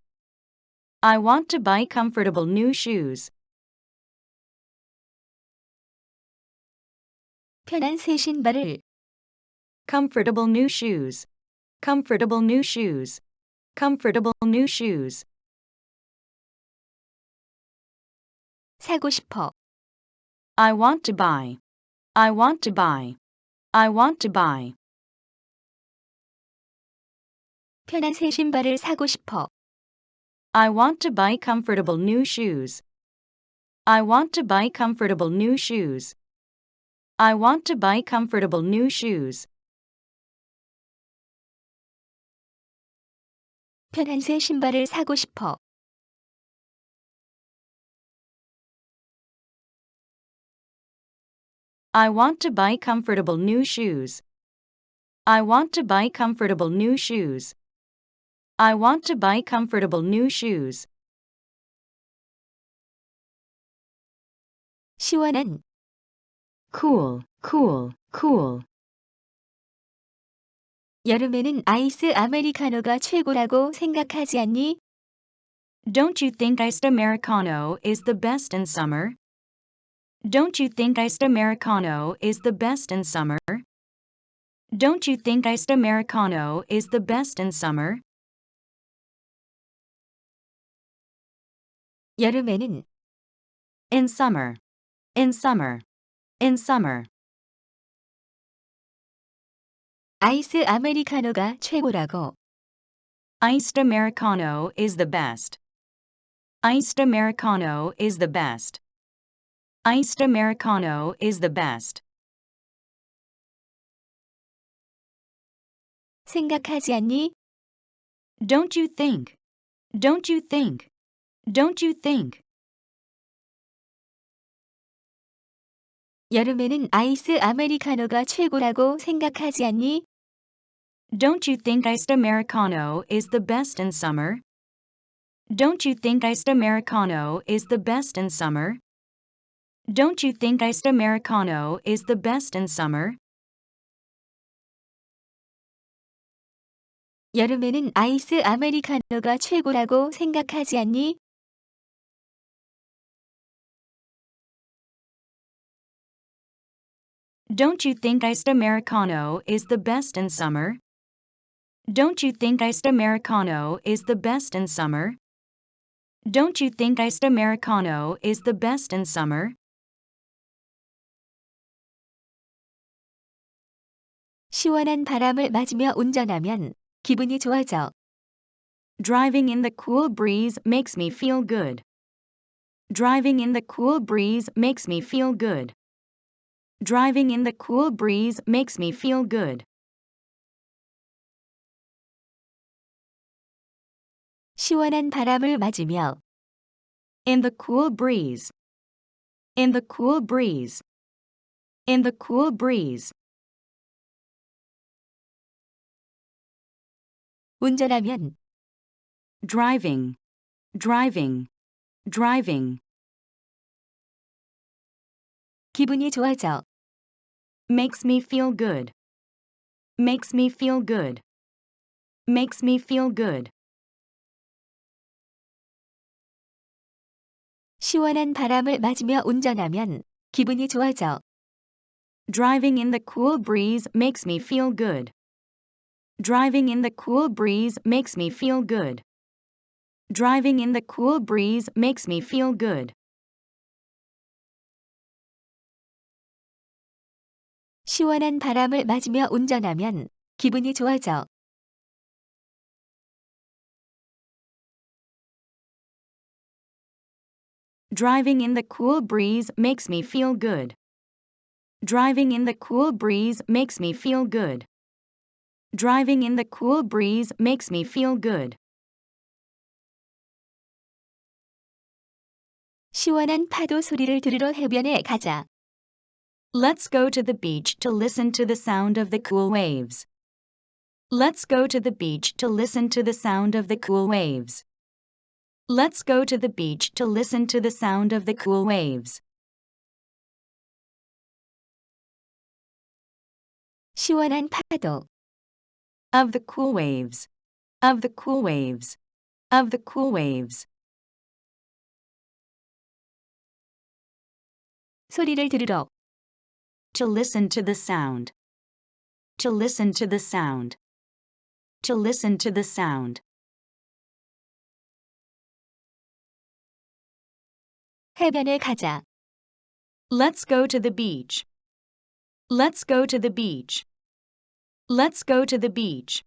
I want to buy comfortable new shoes. 편한 새 신발을. Comfortable new shoes. Comfortable new shoes. Comfortable new shoes. 사고 싶어. I want to buy. I want to buy. I want to buy. 편한 새 신발을 사고 싶어. I want to buy comfortable new shoes. I want to buy comfortable new shoes. I want to buy comfortable new shoes. 편한 새 신발을 사고 싶어. I want to buy comfortable new shoes. I want to buy comfortable new shoes. I want to buy comfortable new shoes. 시원한. Cool, cool, cool. 여름에는 아이스 아메리카노가 최고라고 생각하지 않니? Don't you think iced Americano is the best in summer? Don't you think iced Americano is the best in summer? Don't you think iced Americano is the best in summer? 여름에는 In summer. In summer. In summer. 아이스 아메리카노가 최고라고. Iced Americano is the best. Iced Americano is the best. Iced Americano is the best. 생각하지 않니? Don't you think? Don't you think? Don't you think? 여름에는 아이스 아메리카노가 최고라고 생각하지 않니? Don't you think iced Americano is the best in summer? Don't you think iced Americano is the best in summer? Don't you think iced Americano is the best in summer? 여름에는 아이스 아메리카노가 최고라고 생각하지 않니? Don't you think iced Americano is the best in summer? Don't you think iced Americano is the best in summer? Don't you think iced Americano is the best in summer? 시원한 바람을 맞으며 운전하면 기분이 좋아져. Driving in the cool breeze makes me feel good. Driving in the cool breeze makes me feel good. Driving in the cool breeze makes me feel good. 시원한 바람을 맞으며 In the cool breeze. In the cool breeze. In the cool breeze. 운전하면 Driving. Driving. Driving. 기분이 좋아져. Makes me feel good. Makes me feel good. Makes me feel good. 시원한 바람을 맞으며 운전하면 기분이 좋아져. Driving in the cool breeze makes me feel good. Driving in the cool breeze makes me feel good. Driving in the cool breeze makes me feel good. 시원한 바람을 맞으며 운전하면 기분이 좋아져. Driving in the cool breeze makes me feel good. Driving in the cool breeze makes me feel good. Driving in the cool breeze makes me feel good. 시원한 파도 소리를 들으러 해변에 가자. Let's go to the beach to listen to the sound of the cool waves. Let's go to the beach to listen to the sound of the cool waves. Let's go to the beach to listen to the sound of the cool waves. 시원한 파도. Of the cool waves. Of the cool waves. Of the cool waves. 소리를 들으러. To listen to the sound. To listen to the sound. To listen to the sound. 해변에 가자. Let's go to the beach. Let's go to the beach. Let's go to the beach.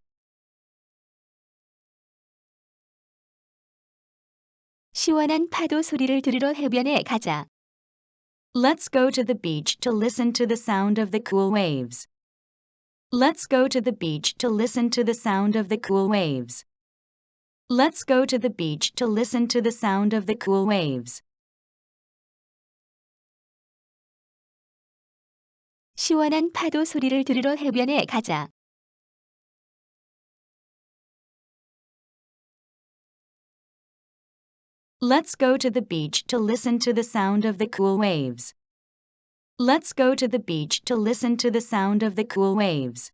시원한 파도 소리를 들으러 해변에 가자. Let's go to the beach to listen to the sound of the cool waves. Let's go to the beach to listen to the sound of the cool waves. Let's go to the beach to listen to the sound of the cool waves. 시원한 파도 소리를 들으러 해변에 가자. Let's go to the beach to listen to the sound of the cool waves. Let's go to the beach to listen to the sound of the cool waves.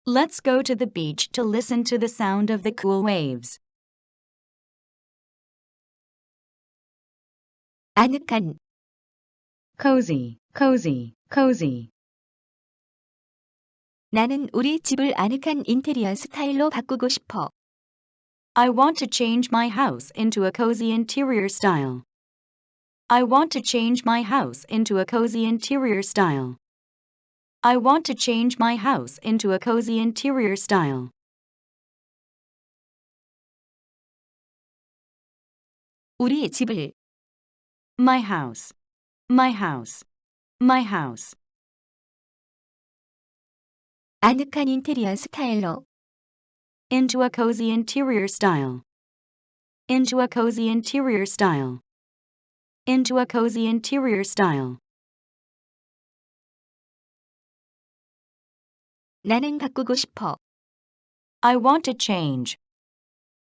Let's go to the beach to listen to the sound of the cool waves. 아늑한. Cozy, cozy, cozy. 나는 우리 집을 아늑한 인테리어 스타일로 바꾸고 싶어. I want to change my house into a cozy interior style. I want to change my house into a cozy interior style. I want to change my house into a cozy interior style. 우리 집을. My house. My house. My house. 아늑한 인테리어 스타일로. Into a cozy interior style. Into a cozy interior style. Into a cozy interior style. 나는 바꾸고 싶어. I want to change.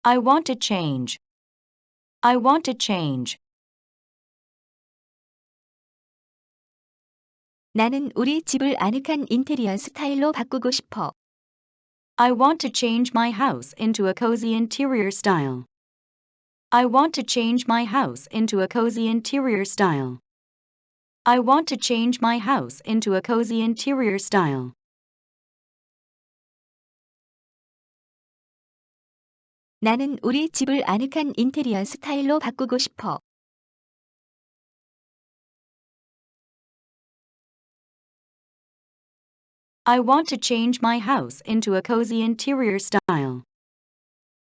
I want to change. I want to change. 나는 우리 집을 아늑한 인테리어 스타일로 바꾸고 싶어. I want to change my house into a cozy interior style. I want to change my house into a cozy interior style. I want to change my house into a cozy interior style. 나는 우리 집을 아늑한 인테리어 스타일로 바꾸고 싶어. I want to change my house into a cozy interior style.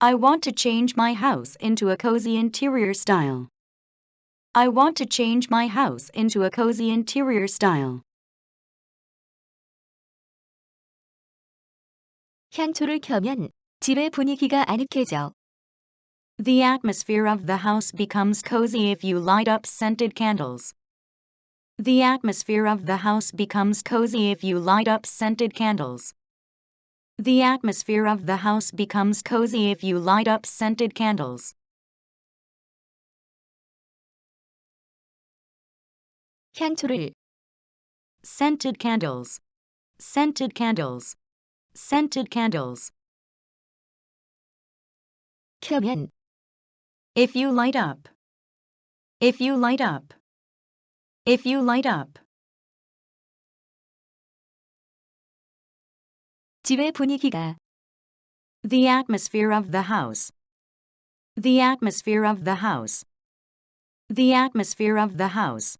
I want to change my house into a cozy interior style. I want to change my house into a cozy interior style. 향초를 켜면 집의 분위기가 아늑해져. The atmosphere of the house becomes cozy if you light up scented candles. The atmosphere of the house becomes cozy if you light up scented candles. The atmosphere of the house becomes cozy if you light up scented candles. 향초를 Scented candles. Scented candles. Scented candles. 켜면 If you light up. If you light up. If you light up. 집의 분위기가 The atmosphere of the house. The atmosphere of the house. The atmosphere of the house.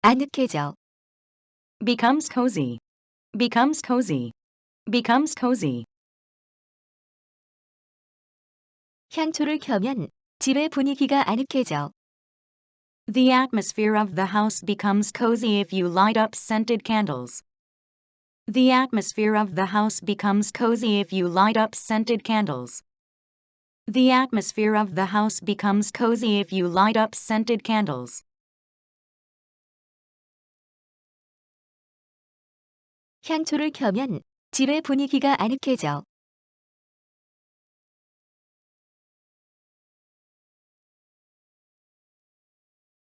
아늑해져. Becomes cozy. Becomes cozy. Becomes cozy. 향초를 켜면 집의 분위기가 아늑해져. The atmosphere of the house becomes cozy if you light up scented candles. The atmosphere of the house becomes cozy if you light up scented candles. The atmosphere of the house becomes cozy if you light up scented candles. 향초를 켜면 집의 분위기가 아늑해져.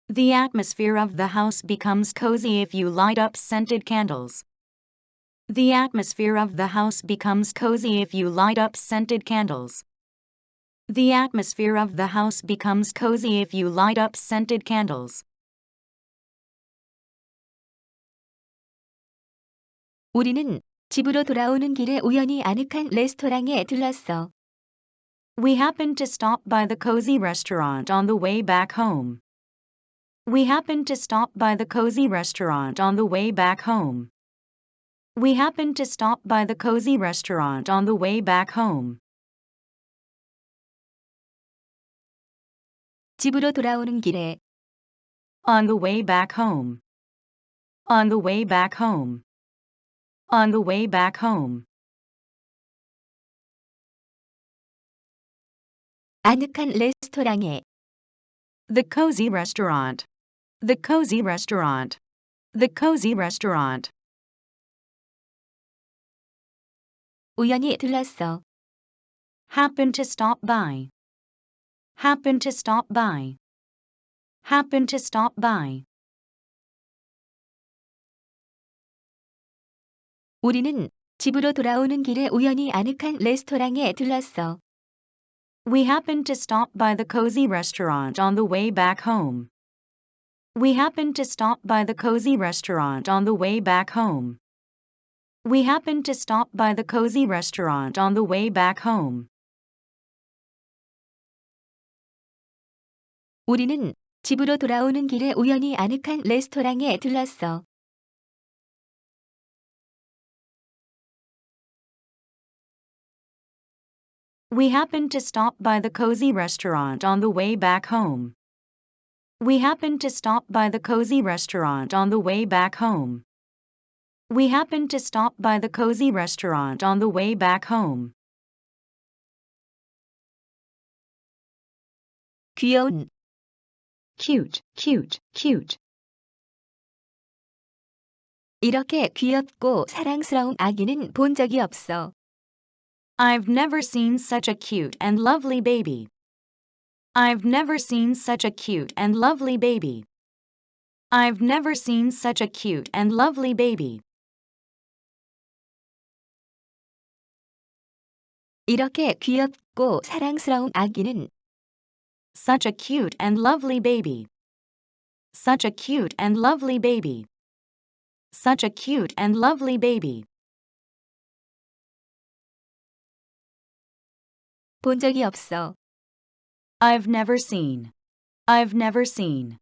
The atmosphere of the house becomes cozy if you light up scented candles. The atmosphere of the house becomes cozy if you light up scented candles. The atmosphere of the house becomes cozy if you light up scented candles. 우리는 집으로 돌아오는 길에 우연히 아늑한 레스토랑에 들렀어. We happened to stop by the cozy restaurant on the way back home. We happened to stop by the cozy restaurant on the way back home. We happened to stop by the cozy restaurant on the way back home. 집으로 돌아오는 길에 On the way back home. On the way back home. On the way back home. 아늑한 레스토랑에 The cozy restaurant. The cozy restaurant. The cozy restaurant. 우연히 들렀어. Happen to stop by. Happen to stop by. Happen to stop by. 우리는 집으로 돌아오는 길에 우연히 아늑한 레스토랑에 들렀어. We happened to stop by the cozy restaurant on the way back home. We happened to stop by the cozy restaurant on the way back home. We happened to stop by the cozy restaurant on the way back home. 우리는 집으로 돌아오는 길에 우연히 아늑한 레스토랑에 들렀어. We happened to stop by the cozy restaurant on the way back home. We happened to stop by the cozy restaurant on the way back home. We happened to stop by the cozy restaurant on the way back home. 귀여운 Cute, cute, cute. 이렇게 귀엽고 사랑스러운 아기는 본 적이 없어. I've never seen such a cute and lovely baby. I've never seen such a cute and lovely baby. I've never seen such a cute and lovely baby. 이렇게 귀엽고 사랑스러운 아기는 Such a cute and lovely baby. Such a cute and lovely baby. Such a cute and lovely baby. 본 적이 없어. I've never seen. I've never seen.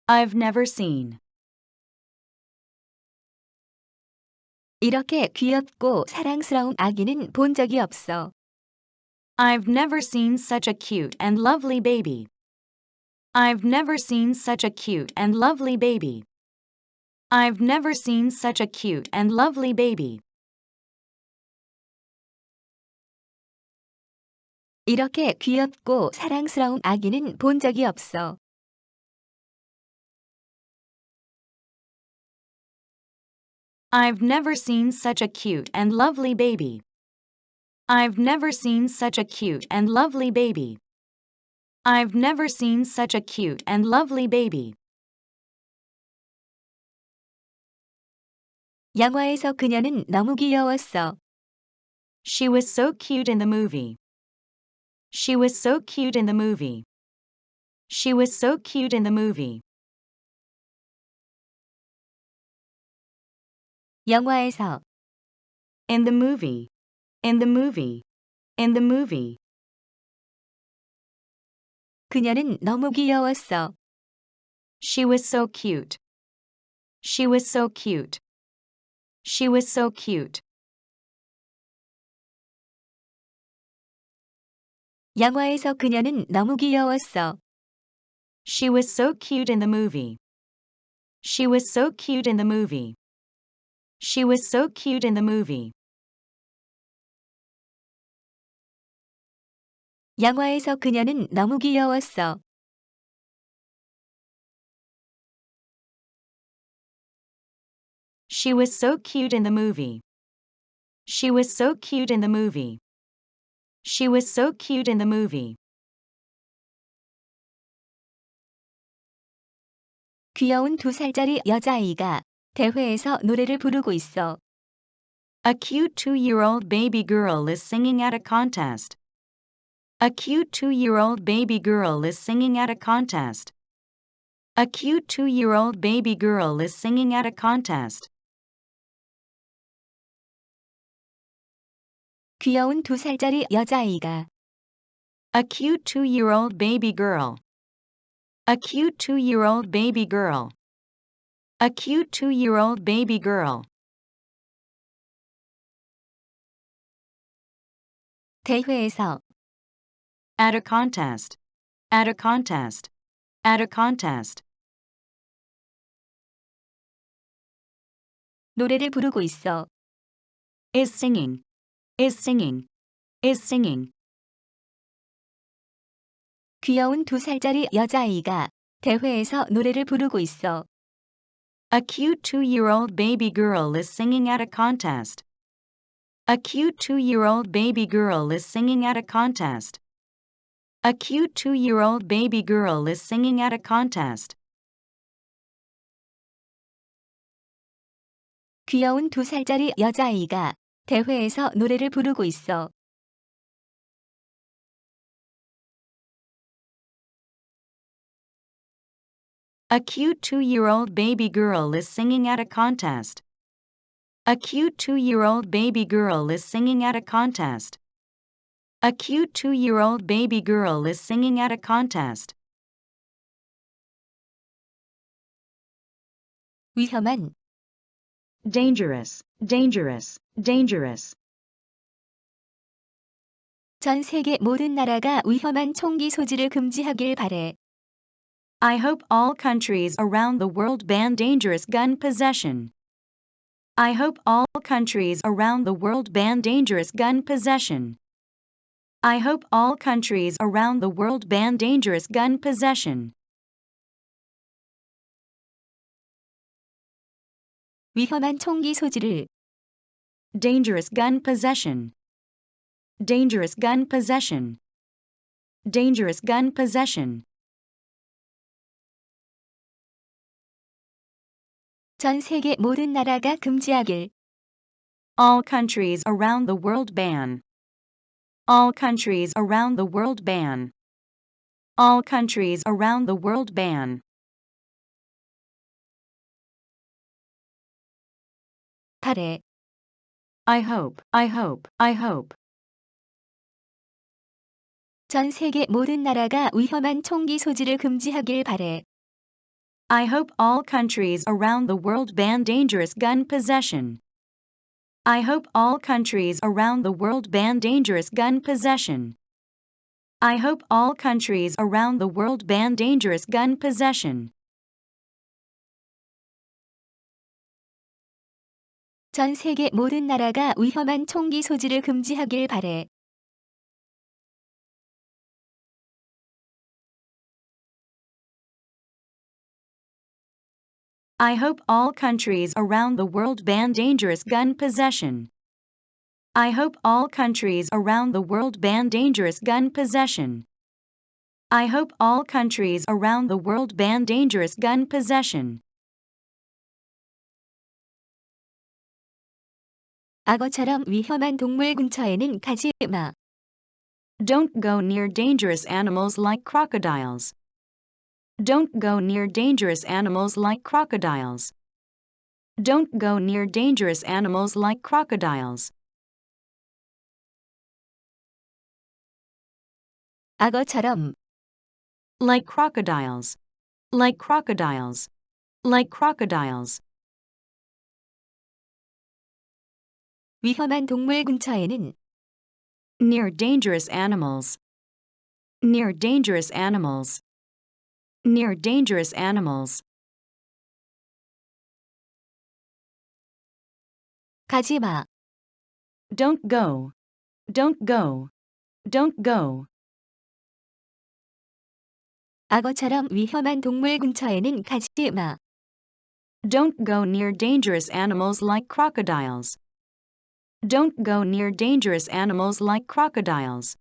I've never seen. 이렇게 귀엽고 사랑스러운 아기는 본 적이 없어. I've never seen such a cute and lovely baby. I've never seen such a cute and lovely baby. I've never seen such a cute and lovely baby. 이렇게 귀엽고 사랑스러운 아기는 본 적이 없어. I've never seen such a cute and lovely baby. I've never seen such a cute and lovely baby. I've never seen such a cute and lovely baby. 영화에서 그녀는 너무 귀여웠어. She was so cute in the movie. She was so cute in the movie. She was so cute in the movie. 영화에서 In the movie. In the movie. In the movie. 그녀는 너무 귀여웠어. She was so cute. She was so cute. She was so cute. 영화에서 그녀는 너무 귀여웠어. She was so cute in the movie. She was so cute in the movie. She was so cute in the movie. 영화에서 그녀는 너무 귀여웠어. She was so cute in the movie. She was so cute in the movie. She was so cute in the movie. 귀여운 2살짜리 여자아이가 대회에서 노래를 부르고 있어. A cute 2-year-old baby girl is singing at a contest. A cute 2-year-old baby girl is singing at a contest. A cute 2-year-old baby girl is singing at a contest. 귀여운 2살짜리 여자아이가 A cute 2-year-old baby girl. A cute 2-year-old baby girl. A cute 2-year-old baby girl. 대회에서 At a contest. At a contest. At a contest. 노래를 부르고 있어. Is singing. Is singing. Is singing. 귀여운 2살짜리 여자아이가 대회에서 노래를 부르고 있어. A cute 2-year-old baby girl is singing at a contest. A cute 2-year-old baby girl is singing at a contest. A cute 2-year-old baby girl is singing at a contest. 귀여운 2살짜리 여자아이가 대회에서 노래를 부르고 있어. A cute 2-year-old baby girl is singing at a contest. A cute 2-year-old baby girl is singing at a contest. A cute 2-year-old baby girl is singing at a contest. 위험한 Dangerous, dangerous, dangerous. 전 세계 모든 나라가 위험한 총기 소지를 금지하길 바래. I hope all countries around the world ban dangerous gun possession. I hope all countries around the world ban dangerous gun possession. I hope all countries around the world ban dangerous gun possession. 위험한 총기 소지를 dangerous gun possession, dangerous gun possession, dangerous gun possession. 전 세계 모든 나라가 금지하길 All countries around the world ban. All countries around the world ban. All countries around the world ban. 바래 I hope, I hope, I hope. 전 세계 모든 나라가 위험한 총기 소지를 금지하길 바래 I hope all countries around the world ban dangerous gun possession. I hope all countries around the world ban dangerous gun possession. I hope all countries around the world ban dangerous gun possession. 전 세계 모든 나라가 위험한 총기 소지를 금지하길 바래 I hope all countries around the world ban dangerous gun possession. I hope all countries around the world ban dangerous gun possession. I hope all countries around the world ban dangerous gun possession. 악어처럼 위험한 동물 근처에는 가지 마. Don't go near dangerous animals like crocodiles. Don't go near dangerous animals like crocodiles. Don't go near dangerous animals like crocodiles. 악어처럼 Like crocodiles. Like crocodiles. Like crocodiles. 위험한 동물 근처에는 Near dangerous animals. Near dangerous animals. Near dangerous animals. 가지 마. Don't go. Don't go. Don't go. 악어처럼 위험한 동물 근처에는 가지 마. Don't go near dangerous animals like crocodiles. Don't go near dangerous animals like crocodiles.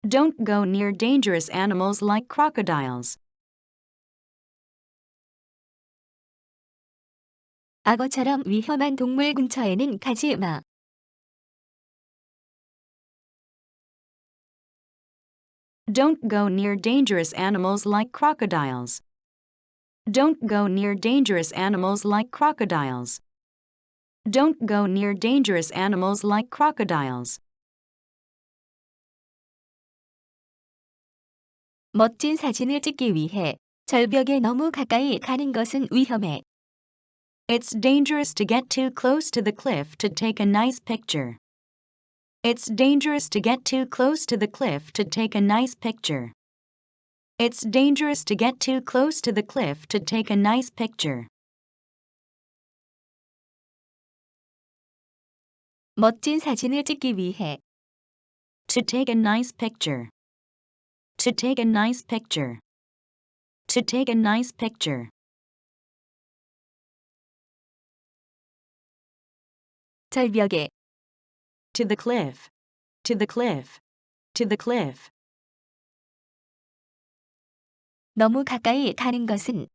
Don't go near dangerous animals like crocodiles. 악어처럼 위험한 동물 근처에는 가지 마. Don't go near dangerous animals like crocodiles. Don't go near dangerous animals like crocodiles. Don't go near dangerous animals like crocodiles. 멋진 사진을 찍기 위해 절벽에 너무 가까이 가는 것은 위험해. It's dangerous to get too close to the cliff to take a nice picture. It's dangerous to get too close to the cliff to take a nice picture. It's dangerous to get too close to the cliff to take a nice picture. 멋진 사진을 찍기 위해 To take a nice picture. To take a nice picture. To take a nice picture. 절벽에 To the cliff. To the cliff. To the cliff. 너무 가까이 가는 것은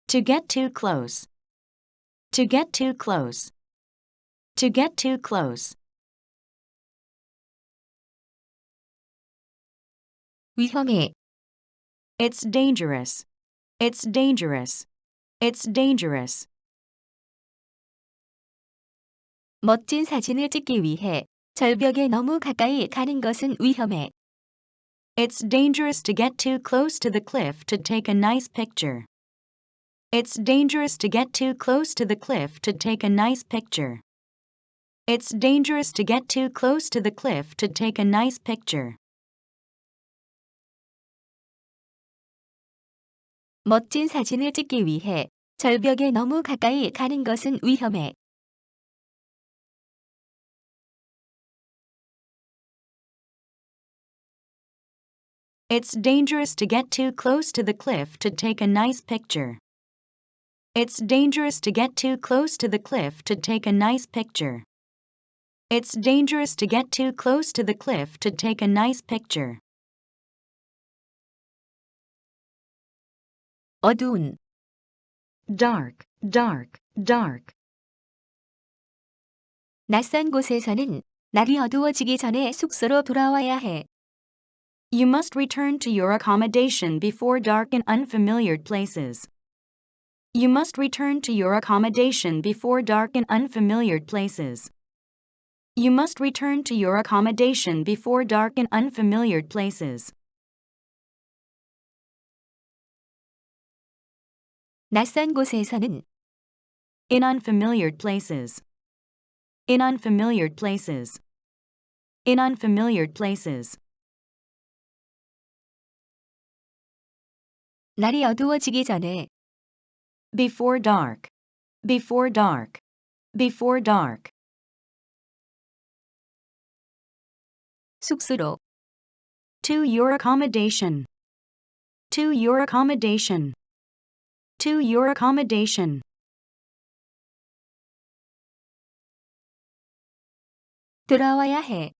To get too close. To get too close. To get too close. 위험해. It's dangerous. It's dangerous. It's dangerous. 멋진 사진을 찍기 위해 절벽에 너무 가까이 가는 것은 위험해. It's dangerous to get too close to the cliff to take a nice picture. It's dangerous to get too close to the cliff to take a nice picture. It's dangerous to get too close to the cliff to take a nice picture. 멋진 사진을 찍기 위해 절벽에 너무 가까이 가는 것은 위험해. It's dangerous to get too close to the cliff to take a nice picture. It's dangerous to get too close to the cliff to take a nice picture. It's dangerous to get too close to the cliff to take a nice picture. 어두운, Dark, dark, dark. 낯선 곳에서는 날이 어두워지기 전에 숙소로 돌아와야 해. You must return to your accommodation before dark in unfamiliar places. You must return to your accommodation before dark in unfamiliar places. You must return to your accommodation before dark in unfamiliar places. 낯선 곳에서는 In unfamiliar places. In unfamiliar places. In unfamiliar places. 날이 어두워지기 전에 Before dark. Before dark. Before dark. 숙소로 To your accommodation. To your accommodation. To your accommodation. 돌아와야 해.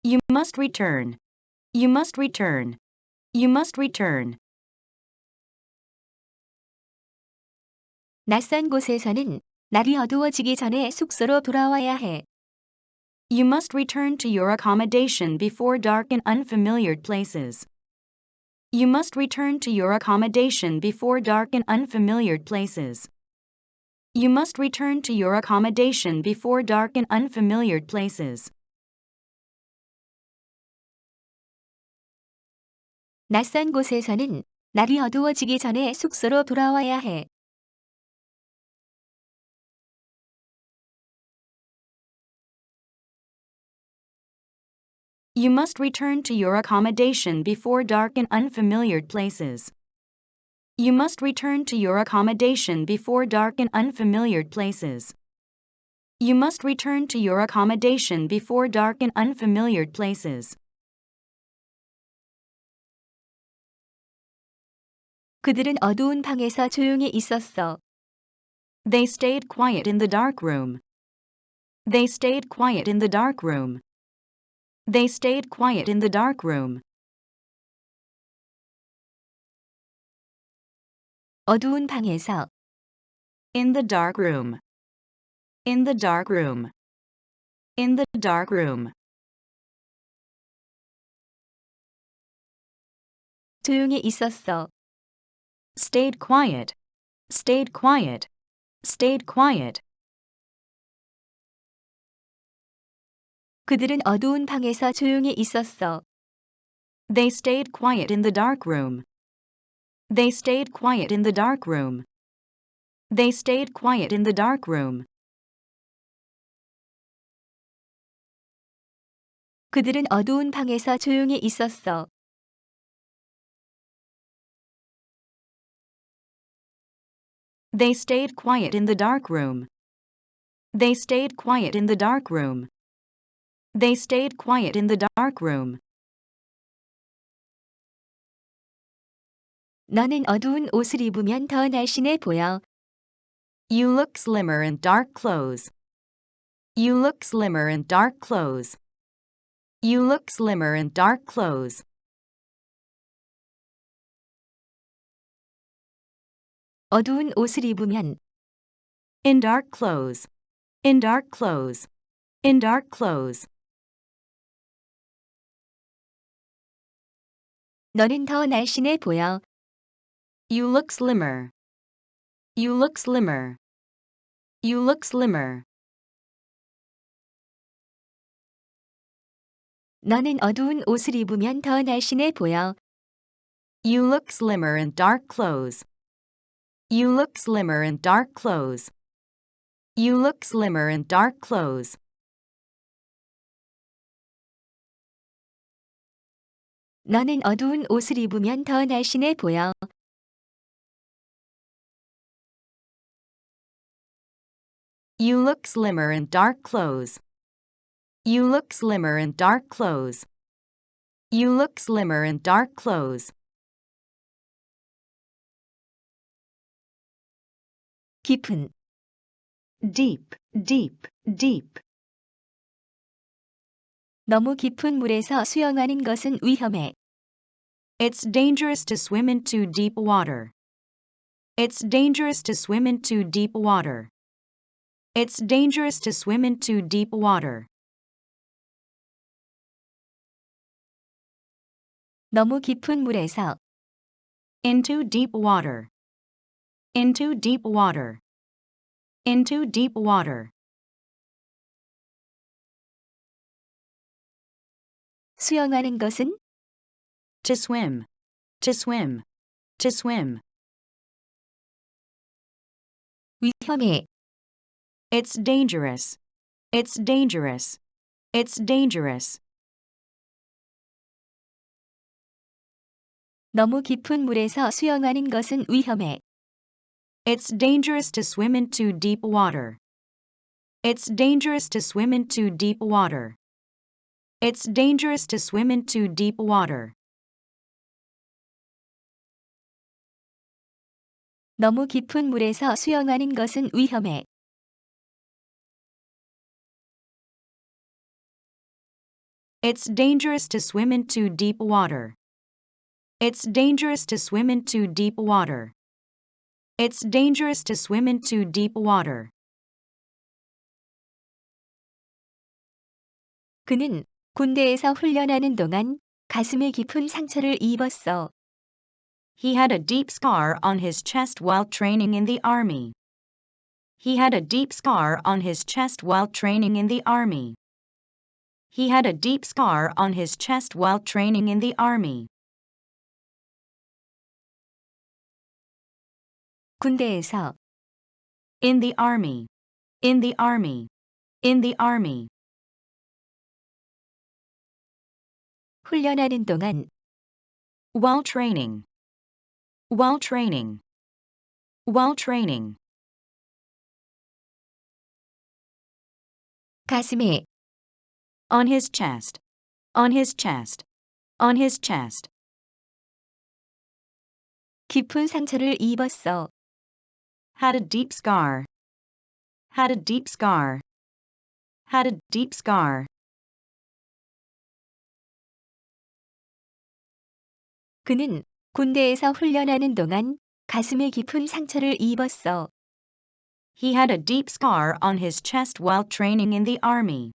You must return. You must return. You must return. 낯선 곳에서는 날이 어두워지기 전에 숙소로 돌아와야 해. You must return to your accommodation before dark in unfamiliar places. You must return to your accommodation before dark in unfamiliar places. You must return to your accommodation before dark in unfamiliar places. 낯선 곳에서는 날이 어두워지기 전에 숙소로 돌아와야 해. You must return to your accommodation before dark in unfamiliar places. You must return to your accommodation before dark in unfamiliar places. You must return to your accommodation before dark in unfamiliar places. 그들은 어두운 방에서 조용히 있었어. They stayed quiet in the dark room. They stayed quiet in the dark room. They stayed quiet in the dark room. 어두운 방에서 In the dark room. In the dark room. In the dark room. 조용히 있었어. Stayed quiet. Stayed quiet. Stayed quiet. 그들은 어두운 방에서 조용히 있었어. They stayed quiet in the dark room. They stayed quiet in the dark room. They stayed quiet in the dark room. 그들은 어두운 방에서 조용히 있었어. They stayed quiet in the dark room. They stayed quiet in the dark room. They stayed quiet in the dark room. 너는 어두운 옷을 입으면 더 날씬해 보여. You look slimmer in dark clothes. You look slimmer in dark clothes. You look slimmer in dark clothes. 어두운 옷을 입으면 In dark clothes. In dark clothes. In dark clothes. 너는 더 날씬해 보여. You look slimmer. You look slimmer. You look slimmer. 너는 어두운 옷을 입으면 더 날씬해 보여. You look slimmer in dark clothes. You look slimmer in dark clothes. You look slimmer in dark clothes. 너는 어두운 옷을 입으면 더 날씬해 보여. You look slimmer in dark clothes. You look slimmer in dark clothes. You look slimmer in dark clothes. 깊은, deep, deep, deep. 너무 깊은 물에서 수영하는 것은 위험해. It's dangerous to swim into deep water. It's dangerous to swim into deep water. It's dangerous to swim into deep water. 너무 깊은 물에서, Into deep water. Into deep water. Into deep water. 수영하는 것은 To swim. To swim. To swim. 위험해. It's dangerous. It's dangerous. It's dangerous. 너무 깊은 물에서 수영하는 것은 위험해. It's dangerous to swim into deep water. It's dangerous to swim into deep water. It's dangerous to swim into deep water. 너무 깊은 물에서 수영하는 것은 위험해. It's dangerous to swim into deep water. It's dangerous to swim into deep water. It's dangerous to swim into deep water. 그는 군대에서 훈련하는 동안 가슴에 깊은 상처를 입었어. He had a deep scar on his chest while training in the army. He had a deep scar on his chest while training in the army. He had a deep scar on his chest while training in the army. 군대에서, In the army. In the army. In the army. 훈련하는 동안, While training. While training. While training. 가슴에, On his chest. On his chest. On his chest. 깊은 상처를 입었어. Had a deep scar. Had a deep scar. Had a deep scar. 그는 군대에서 훈련하는 동안 가슴에 깊은 상처를 입었어. He had a deep scar on his chest while training in the army.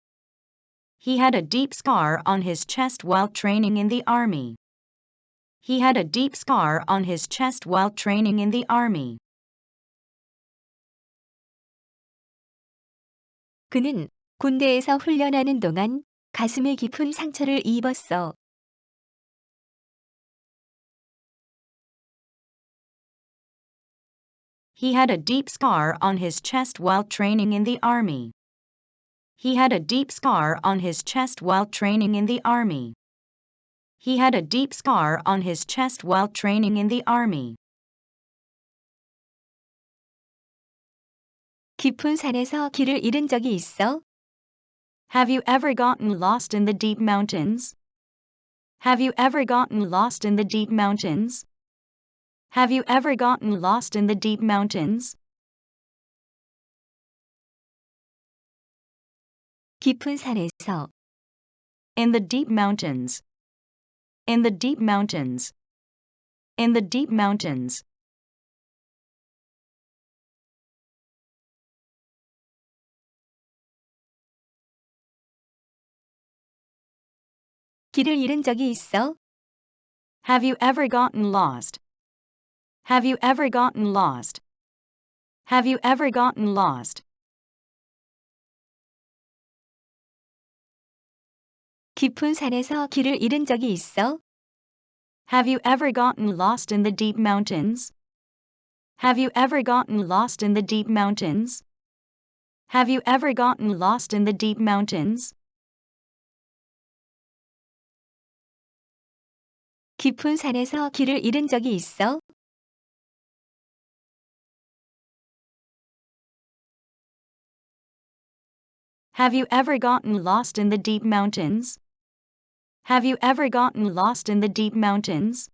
He had a deep scar on his chest while training in the army. He had a deep scar on his chest while training in the army. 그는 군대에서 훈련하는 동안 가슴에 깊은 상처를 입었어. He had a deep scar on his chest while training in the army. He had a deep scar on his chest while training in the army. He had a deep scar on his chest while training in the army. 깊은 산에서 길을 잃은 적이 있어? Have you ever gotten lost in the deep mountains? Have you ever gotten lost in the deep mountains? Have you ever gotten lost in the deep mountains? 깊은 산에서, In the deep mountains. In the deep mountains. In the deep mountains. 길을 잃은 적이 있어? Have you ever gotten lost? Have you ever gotten lost? Have you ever gotten lost? 깊은 산에서 길을 잃은 적이 있어? Have you ever gotten lost in the deep mountains? Have you ever gotten lost in the deep mountains? Have you ever gotten lost in the deep mountains? 깊은 산에서 길을 잃은 적이 있어? Have you ever gotten lost in the deep mountains? Have you ever gotten lost in the deep mountains?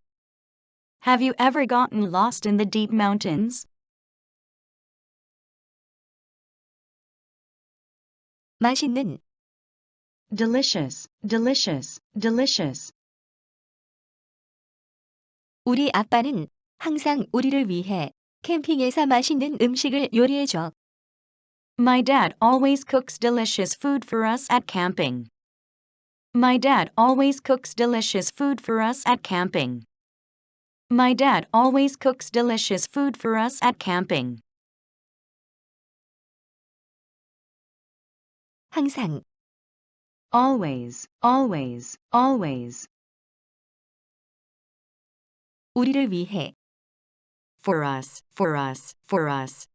Have you ever gotten lost in the deep mountains? 맛있는, delicious, delicious, delicious. 우리 아빠는 항상 우리를 위해 캠핑에서 맛있는 음식을 요리해줘. My dad always cooks delicious food for us at camping. My dad always cooks delicious food for us at camping. My dad always cooks delicious food for us at camping. 항상, Always, always, always. 우리를 위해, For us, for us, for us.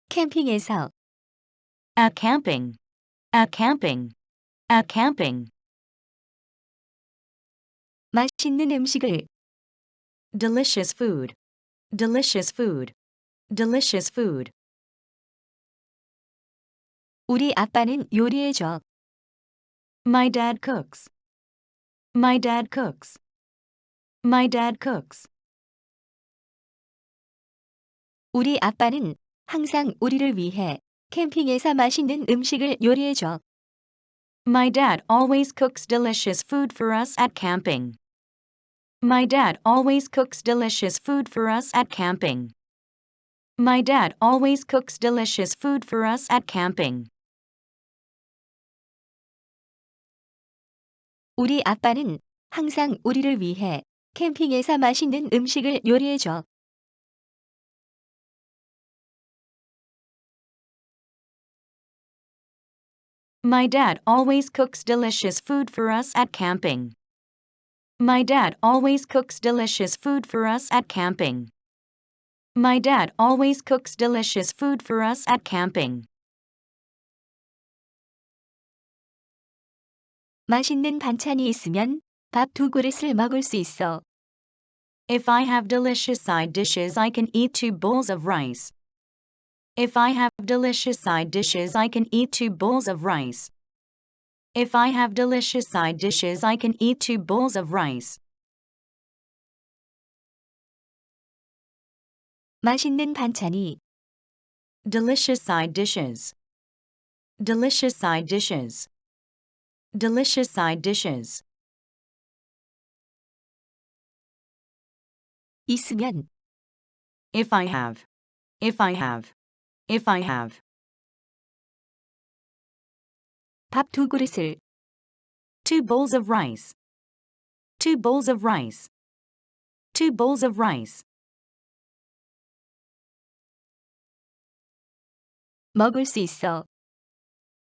캠핑에서, At camping. At camping. At camping. 맛있는 음식을, Delicious food. Delicious food. Delicious food. 우리 아빠는 요리해줘. My dad cooks. My dad cooks. My dad cooks. 우리 아빠는 항상 우리를 위해 캠핑에서 맛있는 음식을 요리해줘. My dad always cooks delicious food for us at camping. My dad always cooks delicious food for us at camping. My dad always cooks delicious food for us at camping. 우리 아빠는 항상 우리를 위해 캠핑에서 맛있는 음식을 요리해줘. My dad always cooks delicious food for us at camping. My dad always cooks delicious food for us at camping. My dad always cooks delicious food for us at camping. 맛있는 반찬이 있으면 밥 2그릇을 먹을 수 있어. If I have delicious side dishes, I can eat 2 bowls of rice. If I have delicious side dishes, I can eat 2 bowls of rice. If I have delicious side dishes, I can eat 2 bowls of rice. 맛있는 반찬이, Delicious side dishes. Delicious side dishes. Delicious side dishes. 있으면, If I have. If I have. If I have. 밥 2그릇을, 2 bowls of rice. 2 bowls of rice. 2 bowls of rice. 먹을 수 있어.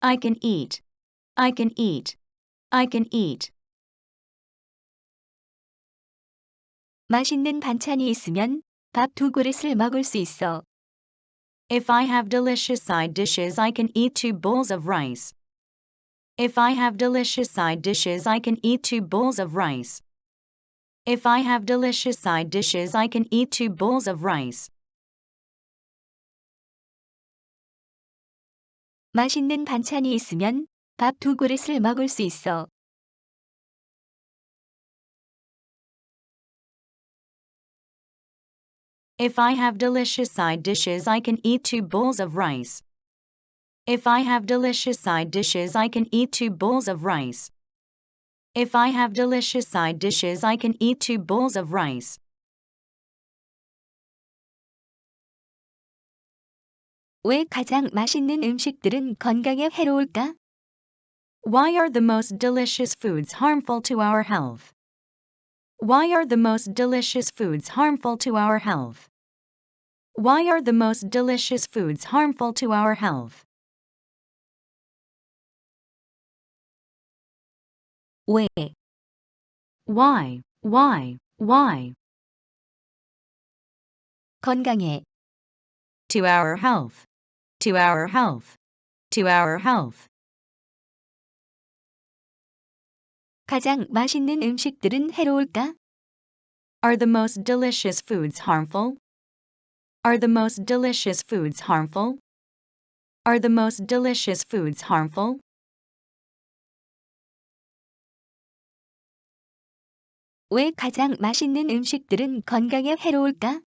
I can eat. I can eat. I can eat. 맛있는 반찬이 있으면 밥 2그릇을 먹을 수 있어. If I have delicious side dishes, I can eat 2 bowls of rice. If I have delicious side dishes, I can eat 2 bowls of rice. If I have delicious side dishes, I can eat 2 bowls of rice. 맛있는 반찬이 있으면 밥 2그릇을 먹을 수 있어. If I have delicious side dishes, I can eat 2 bowls of rice. If I have delicious side dishes, I can eat 2 bowls of rice. If I have delicious side dishes, I can eat 2 bowls of rice. 왜 가장 맛있는 음식들은 건강에 해로울까? Why are the most delicious foods harmful to our health? Why are the most delicious foods harmful to our health? Why are the most delicious foods harmful to our health? 왜? Why? Why? 건강에, To our health. To our health. To our health. 가장 맛있는 음식들은 해로울까? Are the most delicious foods harmful? Are the most delicious foods harmful? Are the most delicious foods harmful? 왜 가장 맛있는 음식들은 건강에 해로울까?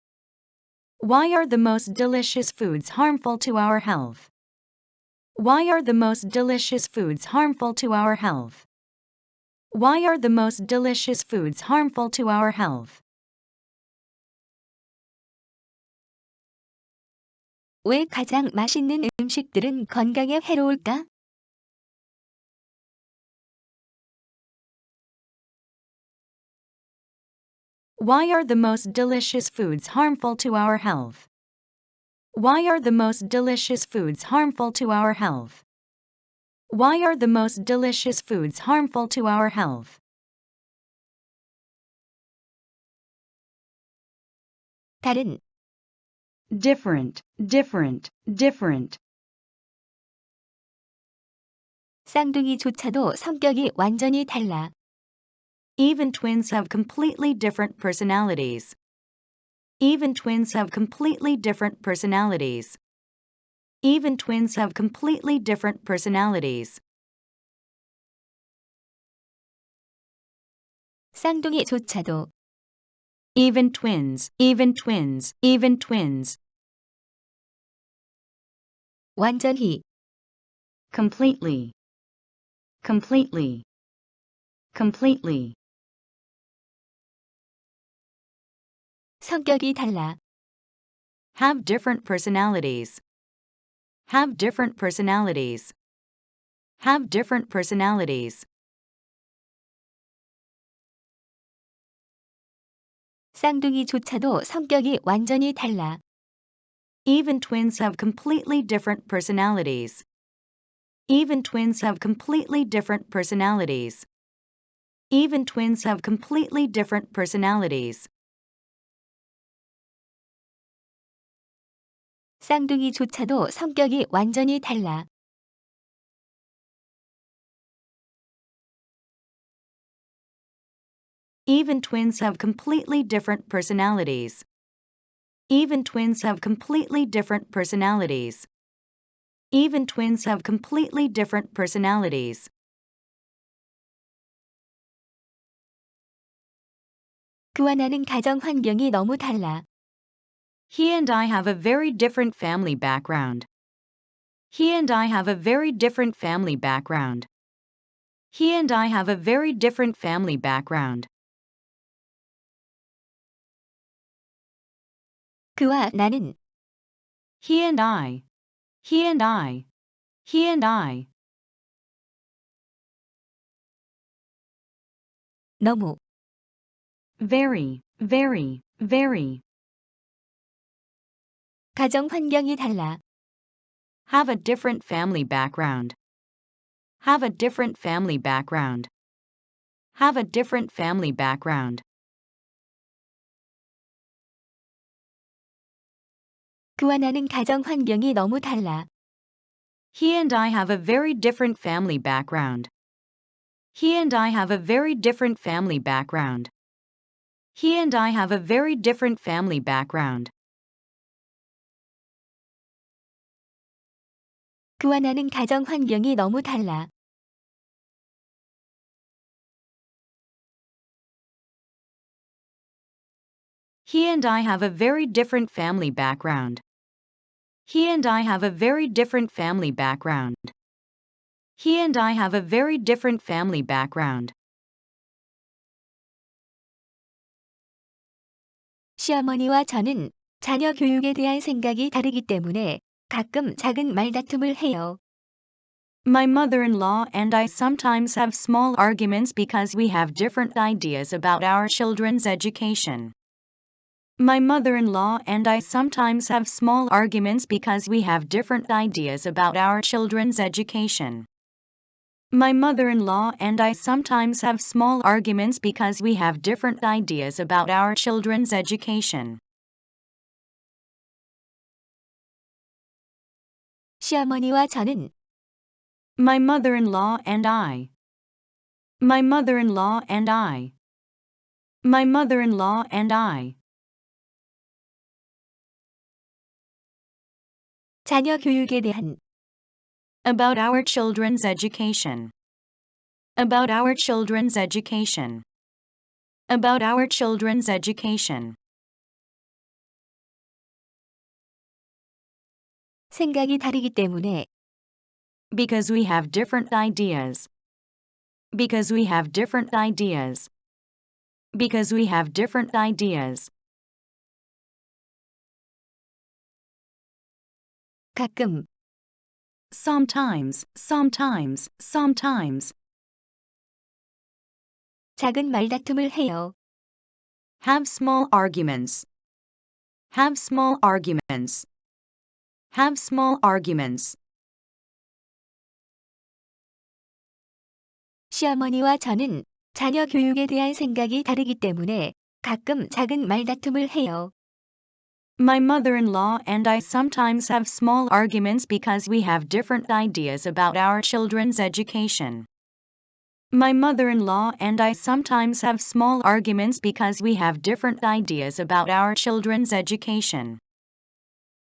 Why are the most delicious foods harmful to our health? Why are the most delicious foods harmful to our health? Why are the most delicious foods harmful to our health? 왜 가장 맛있는 음식들은 건강에 해로울까? Why are the most delicious foods harmful to our health? Why are the most delicious foods harmful to our health? Why are the most delicious foods harmful to our health? 다른, Different, different, different. 쌍둥이조차도 성격이 완전히 달라. Even twins have completely different personalities. Even twins have completely different personalities. Even twins have completely different personalities. 쌍둥이조차도, Even twins, even twins, even twins. 완전히, Completely, completely, completely. 성격이 달라. Have different personalities. Have different personalities. Have different personalities. 쌍둥이조차도 성격이 완전히 달라. Even twins have completely different personalities. Even twins have completely different personalities. Even twins have completely different personalities. 쌍둥이조차도 성격이 완전히 달라. Even twins have completely different personalities. Even twins have completely different personalities. Even twins have completely different personalities. 그와 나는 가정 환경이 너무 달라. He and I have a very different family background. He and I have a very different family background. He and I have a very different family background. 그와 나는, He and I. He and I. He and I. 너무, Very, very, very. 가정 환경이 달라. Have a different family background. Have a different family background. Have a different family background. 그와 나는 가정 환경이 너무 달라. He and I have a very different family background. He and I have a very different family background. He and I have a very different family background. 그와 나는 가정 환경이 너무 달라. He and I have a very different family background. He and I have a very different family background. He and I have a very different family background. 시어머니와 저는 자녀 교육에 대한 생각이 다르기 때문에 가끔 작은 말다툼을 해요. My mother-in-law and I sometimes have small arguments because we have different ideas about our children's education. My mother-in-law and I sometimes have small arguments because we have different ideas about our children's education. My mother-in-law and I sometimes have small arguments because we have different ideas about our children's education. 시어머니와 저는 My mother-in-law and I. My mother-in-law and I. My mother-in-law and I. 자녀 교육에 대한 About our children's education. About our children's education. About our children's education. 생각이 다르기 때문에. Because we have different ideas. Because we have different ideas. Because we have different ideas. 가끔, Sometimes, sometimes, sometimes. 작은 말다툼을 해요. Have small arguments. Have small arguments. Have small arguments. 시어머니와 저는 자녀 교육에 대한 생각이 다르기 때문에 가끔 작은 말다툼을 해요. My mother-in-law and I sometimes have small arguments because we have different ideas about our children's education. My mother-in-law and I sometimes have small arguments because we have different ideas about our children's education.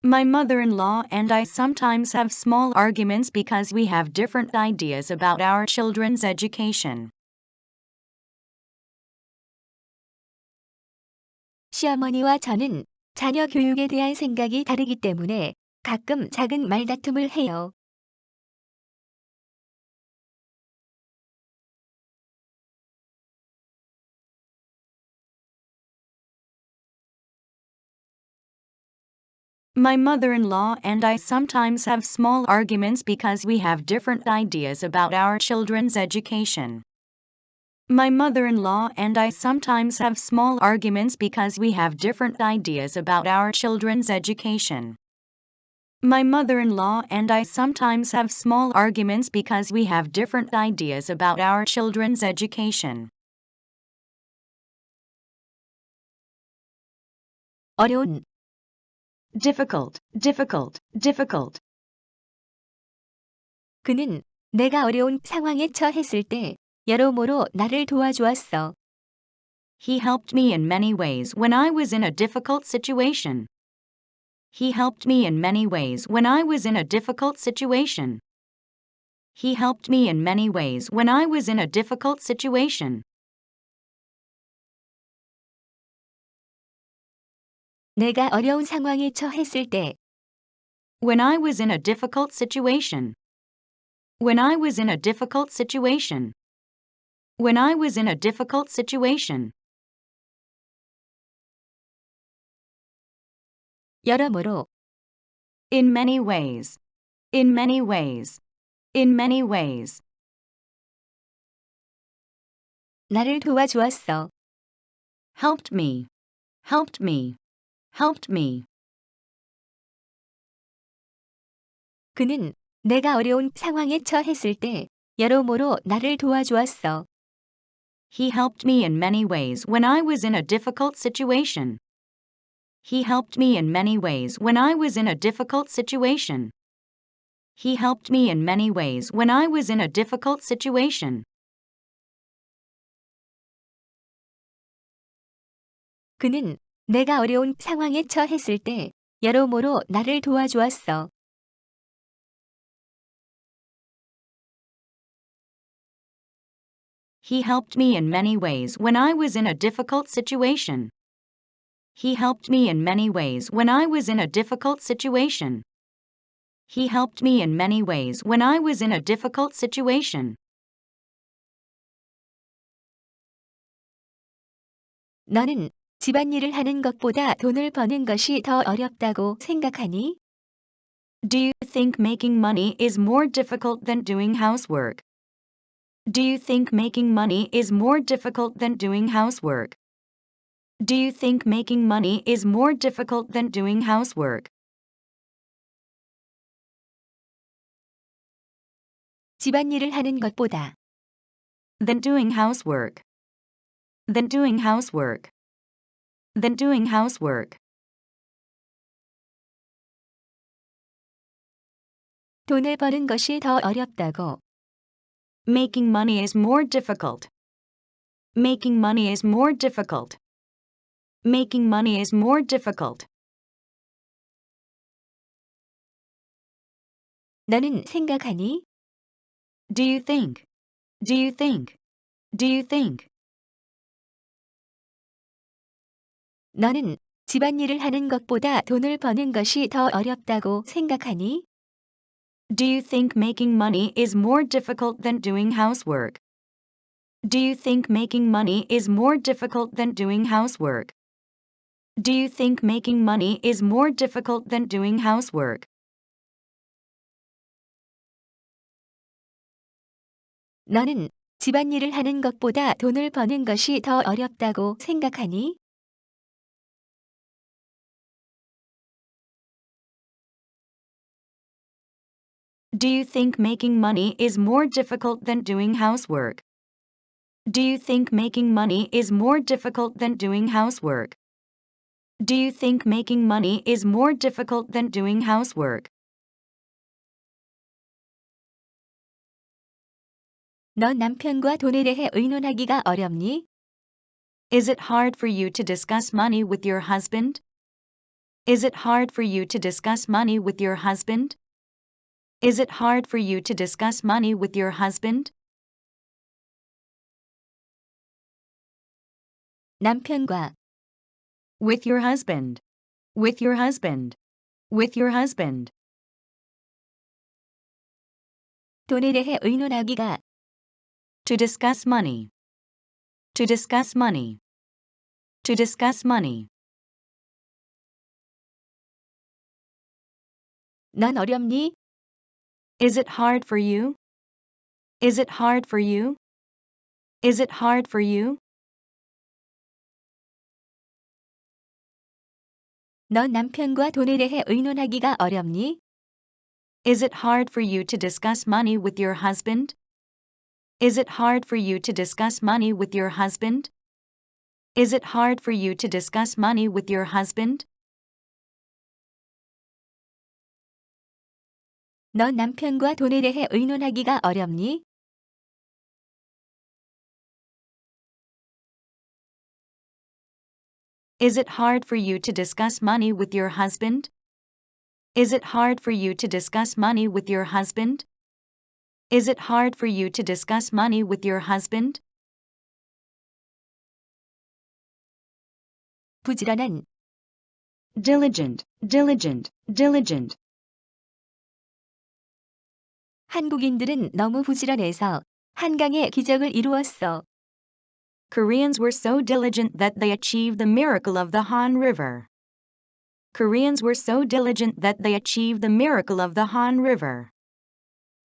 My mother-in-law and I sometimes have small arguments because we have different ideas about our children's education. 시어머니와 저는 자녀 교육에 대한 생각이 다르기 때문에 가끔 작은 말다툼을 해요. My mother-in-law and I sometimes have small arguments because we have different ideas about our children's education. My mother-in-law and I sometimes have small arguments because we have different ideas about our children's education. My mother-in-law and I sometimes have small arguments because we have different ideas about our children's education. 어려운, Difficult, difficult, difficult. 그는 내가 어려운 상황에 처했을 때 여러모로 나를 도와주었어. He helped me in many ways when I was in a difficult situation. He helped me in many ways when I was in a difficult situation. He helped me in many ways when I was in a difficult situation. 내가 어려운 상황에 처했을 때 When I was in a difficult situation. When I was in a difficult situation. When I was in a difficult situation. 여러모로 In many ways. In many ways. In many ways. 나를 도와주었어. Helped me. Helped me. Helped me. 그는 내가 어려운 상황에 처했을 때 여러모로 나를 도와주었어. He helped me in many ways when I was in a difficult situation. He helped me in many ways when I was in a difficult situation. He helped me in many ways when I was in a difficult situation. 그는 내가 어려운 상황에 처했을 때 여러모로 나를 도와주었어. He helped me in many ways when I was in a difficult situation. He helped me in many ways when I was in a difficult situation. He helped me in many ways when I was in a difficult situation. 너는 집안일을 하는 것보다 돈을 버는 것이 더 어렵다고 생각하니? Do you think making money is more difficult than doing housework? Do you think making money is more difficult than doing housework? Do you think making money is more difficult than doing housework? 집안일을 하는 것보다 Than doing housework. Than doing housework. Than doing housework. 돈을 버는 것이 더 어렵다고. Making money is more difficult. Making money is more difficult. Making money is more difficult. 너는 생각하니? Do you think? Do you think? Do you think? 너는 집안일을 하는 것보다 돈을 버는 것이 더 어렵다고 생각하니? Do you think making money is more difficult than doing housework? Do you think making money is more difficult than doing housework? Do you think making money is more difficult than doing housework? 너는 집안일을 하는 것보다 돈을 버는 것이 더 어렵다고 생각하니? Do you think making money is more difficult than doing housework? Do you think making money is more difficult than doing housework? Do you think making money is more difficult than doing housework? 너 남편과 돈에 대해 의논하기가 어렵니? Is it hard for you to discuss money with your husband? Is it hard for you to discuss money with your husband? Is it hard for you to discuss money with your husband? 남편과 With your husband. With your husband. With your husband. 돈에 대해 의논하기가 To discuss money. To discuss money. To discuss money. 넌 어렵니? Is it hard for you? Is it hard for you? Is it hard for you? 넌 남편과 돈에 대해 의논하기가 어렵니? Is it hard for you to discuss money with your husband? Is it hard for you to discuss money with your husband? Is it hard for you to discuss money with your husband? 넌 남편과 돈에 대해 의논하기가 어렵니? Is it hard for you to discuss money with your husband? Is it hard for you to discuss money with your husband? Is it hard for you to discuss money with your husband? 부지런한 Diligent, diligent, diligent. 한국인들은 너무 부지런해서 한강의 기적을 이루었어. Koreans were so diligent that they achieved the miracle of the Han River. Koreans were so diligent that they achieved the miracle of the Han River.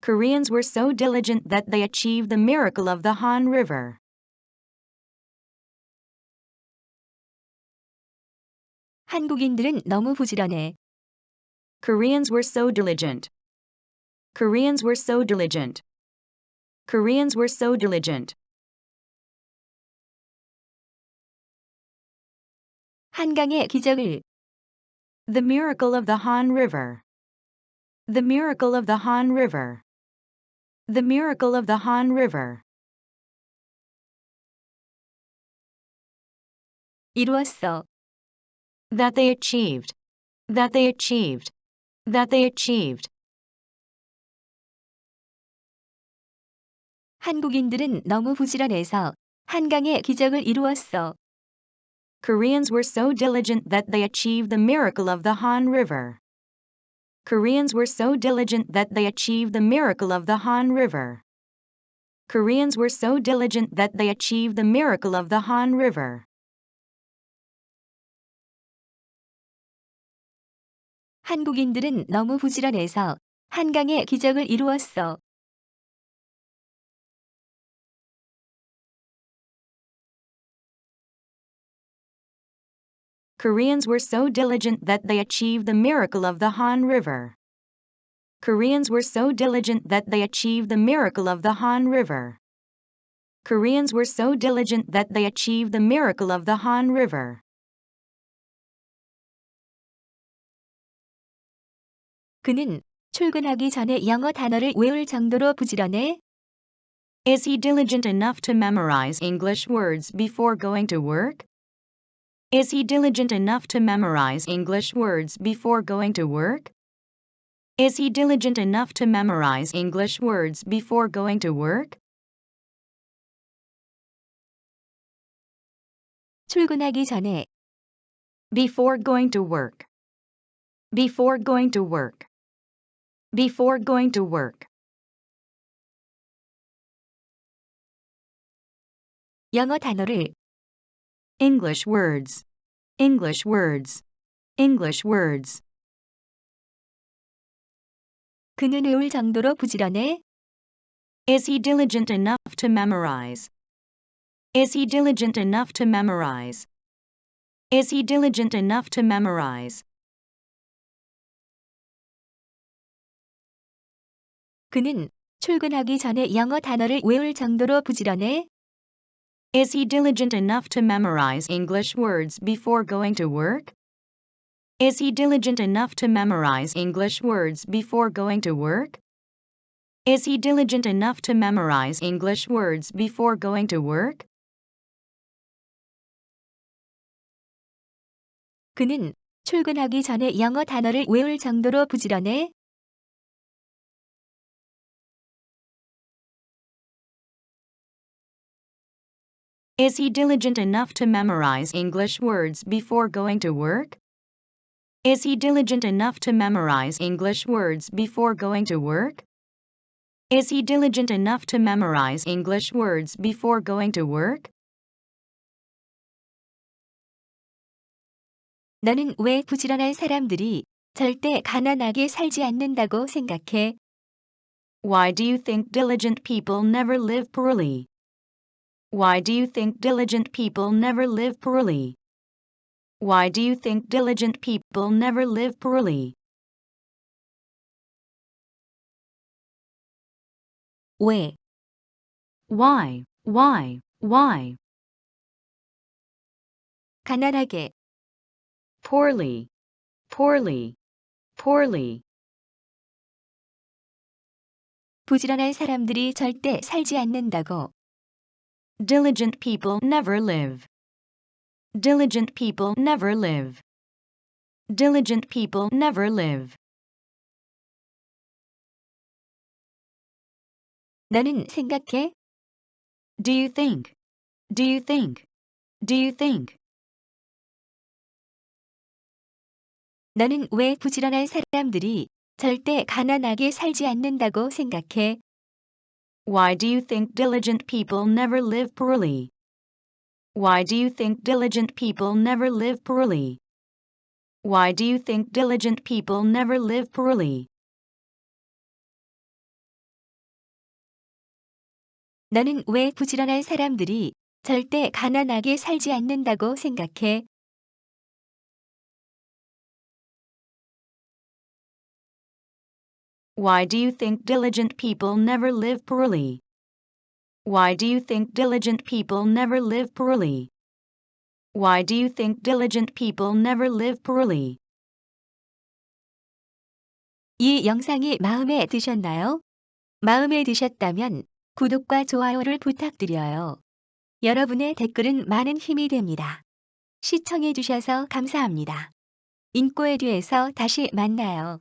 Koreans were so diligent that they achieved the miracle of the Han River. 한국인들은 너무 부지런해. Koreans were so diligent. Koreans were so diligent. Koreans were so diligent. 한강의 기적을 The miracle of the Han River. The miracle of the Han River. The miracle of the Han River. 이루었어. That they achieved. That they achieved. That they achieved. 한국인들은 너무 부지런해서 한강의 기적을 이루었어. Koreans were so diligent that they achieved the miracle of the Han River. Koreans were so diligent that they achieved the miracle of the Han River. Koreans were so diligent that they achieved the miracle of the Han River. 한국인들은 너무 부지런해서 한강의 기적을 이루었어. Koreans were so diligent that they achieved the miracle of the Han River. Koreans were so diligent that they achieved the miracle of the Han River. Koreans were so diligent that they achieved the miracle of the Han River. 그는 출근하기 전에 영어 단어를 외울 정도로 부지런해? Is he diligent enough to memorize English words before going to work? Is he diligent enough to memorize English words before going to work? Is he diligent enough to memorize English words before going to work? 출근하기 전에 Before going to work. Before going to work. Before going to work. 영어 단어를 English words. English words. English words. 그는 외울 정도로 부지런해? Is he diligent enough to memorize? Is he diligent enough to memorize? Is he diligent enough to memorize? 그는 출근하기 전에 영어 단어를 외울 정도로 부지런해? Is he diligent enough to memorize English words before going to work? Is he diligent enough to memorize English words before going to work? Is he diligent enough to memorize English words before going to work? 그는 출근하기 전에 영어 단어를 외울 정도로 부지런해? Is he diligent enough to memorize English words before going to work? Is he diligent enough to memorize English words before going to work? Is he diligent enough to memorize English words before going to work? 너는 왜 부지런한 사람들이 절대 가난하게 살지 않는다고 생각해? Why do you think diligent people never live poorly? Why do you think diligent people never live poorly? Why do you think diligent people never live poorly? 왜? Why? Why? 가난하게, Poorly. 부지런한 사람들이 절대 살지 않는다고. Diligent people never live. Diligent people never live. Diligent people never live. 너는 생각해? Do you think? Do you think? Do you think? 너는 왜 부지런한 사람들이 절대 가난하게 살지 않는다고 생각해? Why do you think diligent people never live poorly? Why do you think diligent people never live poorly? Why do you think diligent people never live poorly? 너는 왜 부지런한 사람들이 절대 가난하게 살지 않는다고 생각해? Why do you think diligent people never live poorly? Why do you think diligent people never live poorly? Why do you think diligent people never live poorly? 이 영상이 마음에 드셨나요? 마음에 드셨다면 구독과 좋아요를 부탁드려요. 여러분의 댓글은 많은 힘이 됩니다. 시청해주셔서 감사합니다. 인꼬에 대해서 다시 만나요.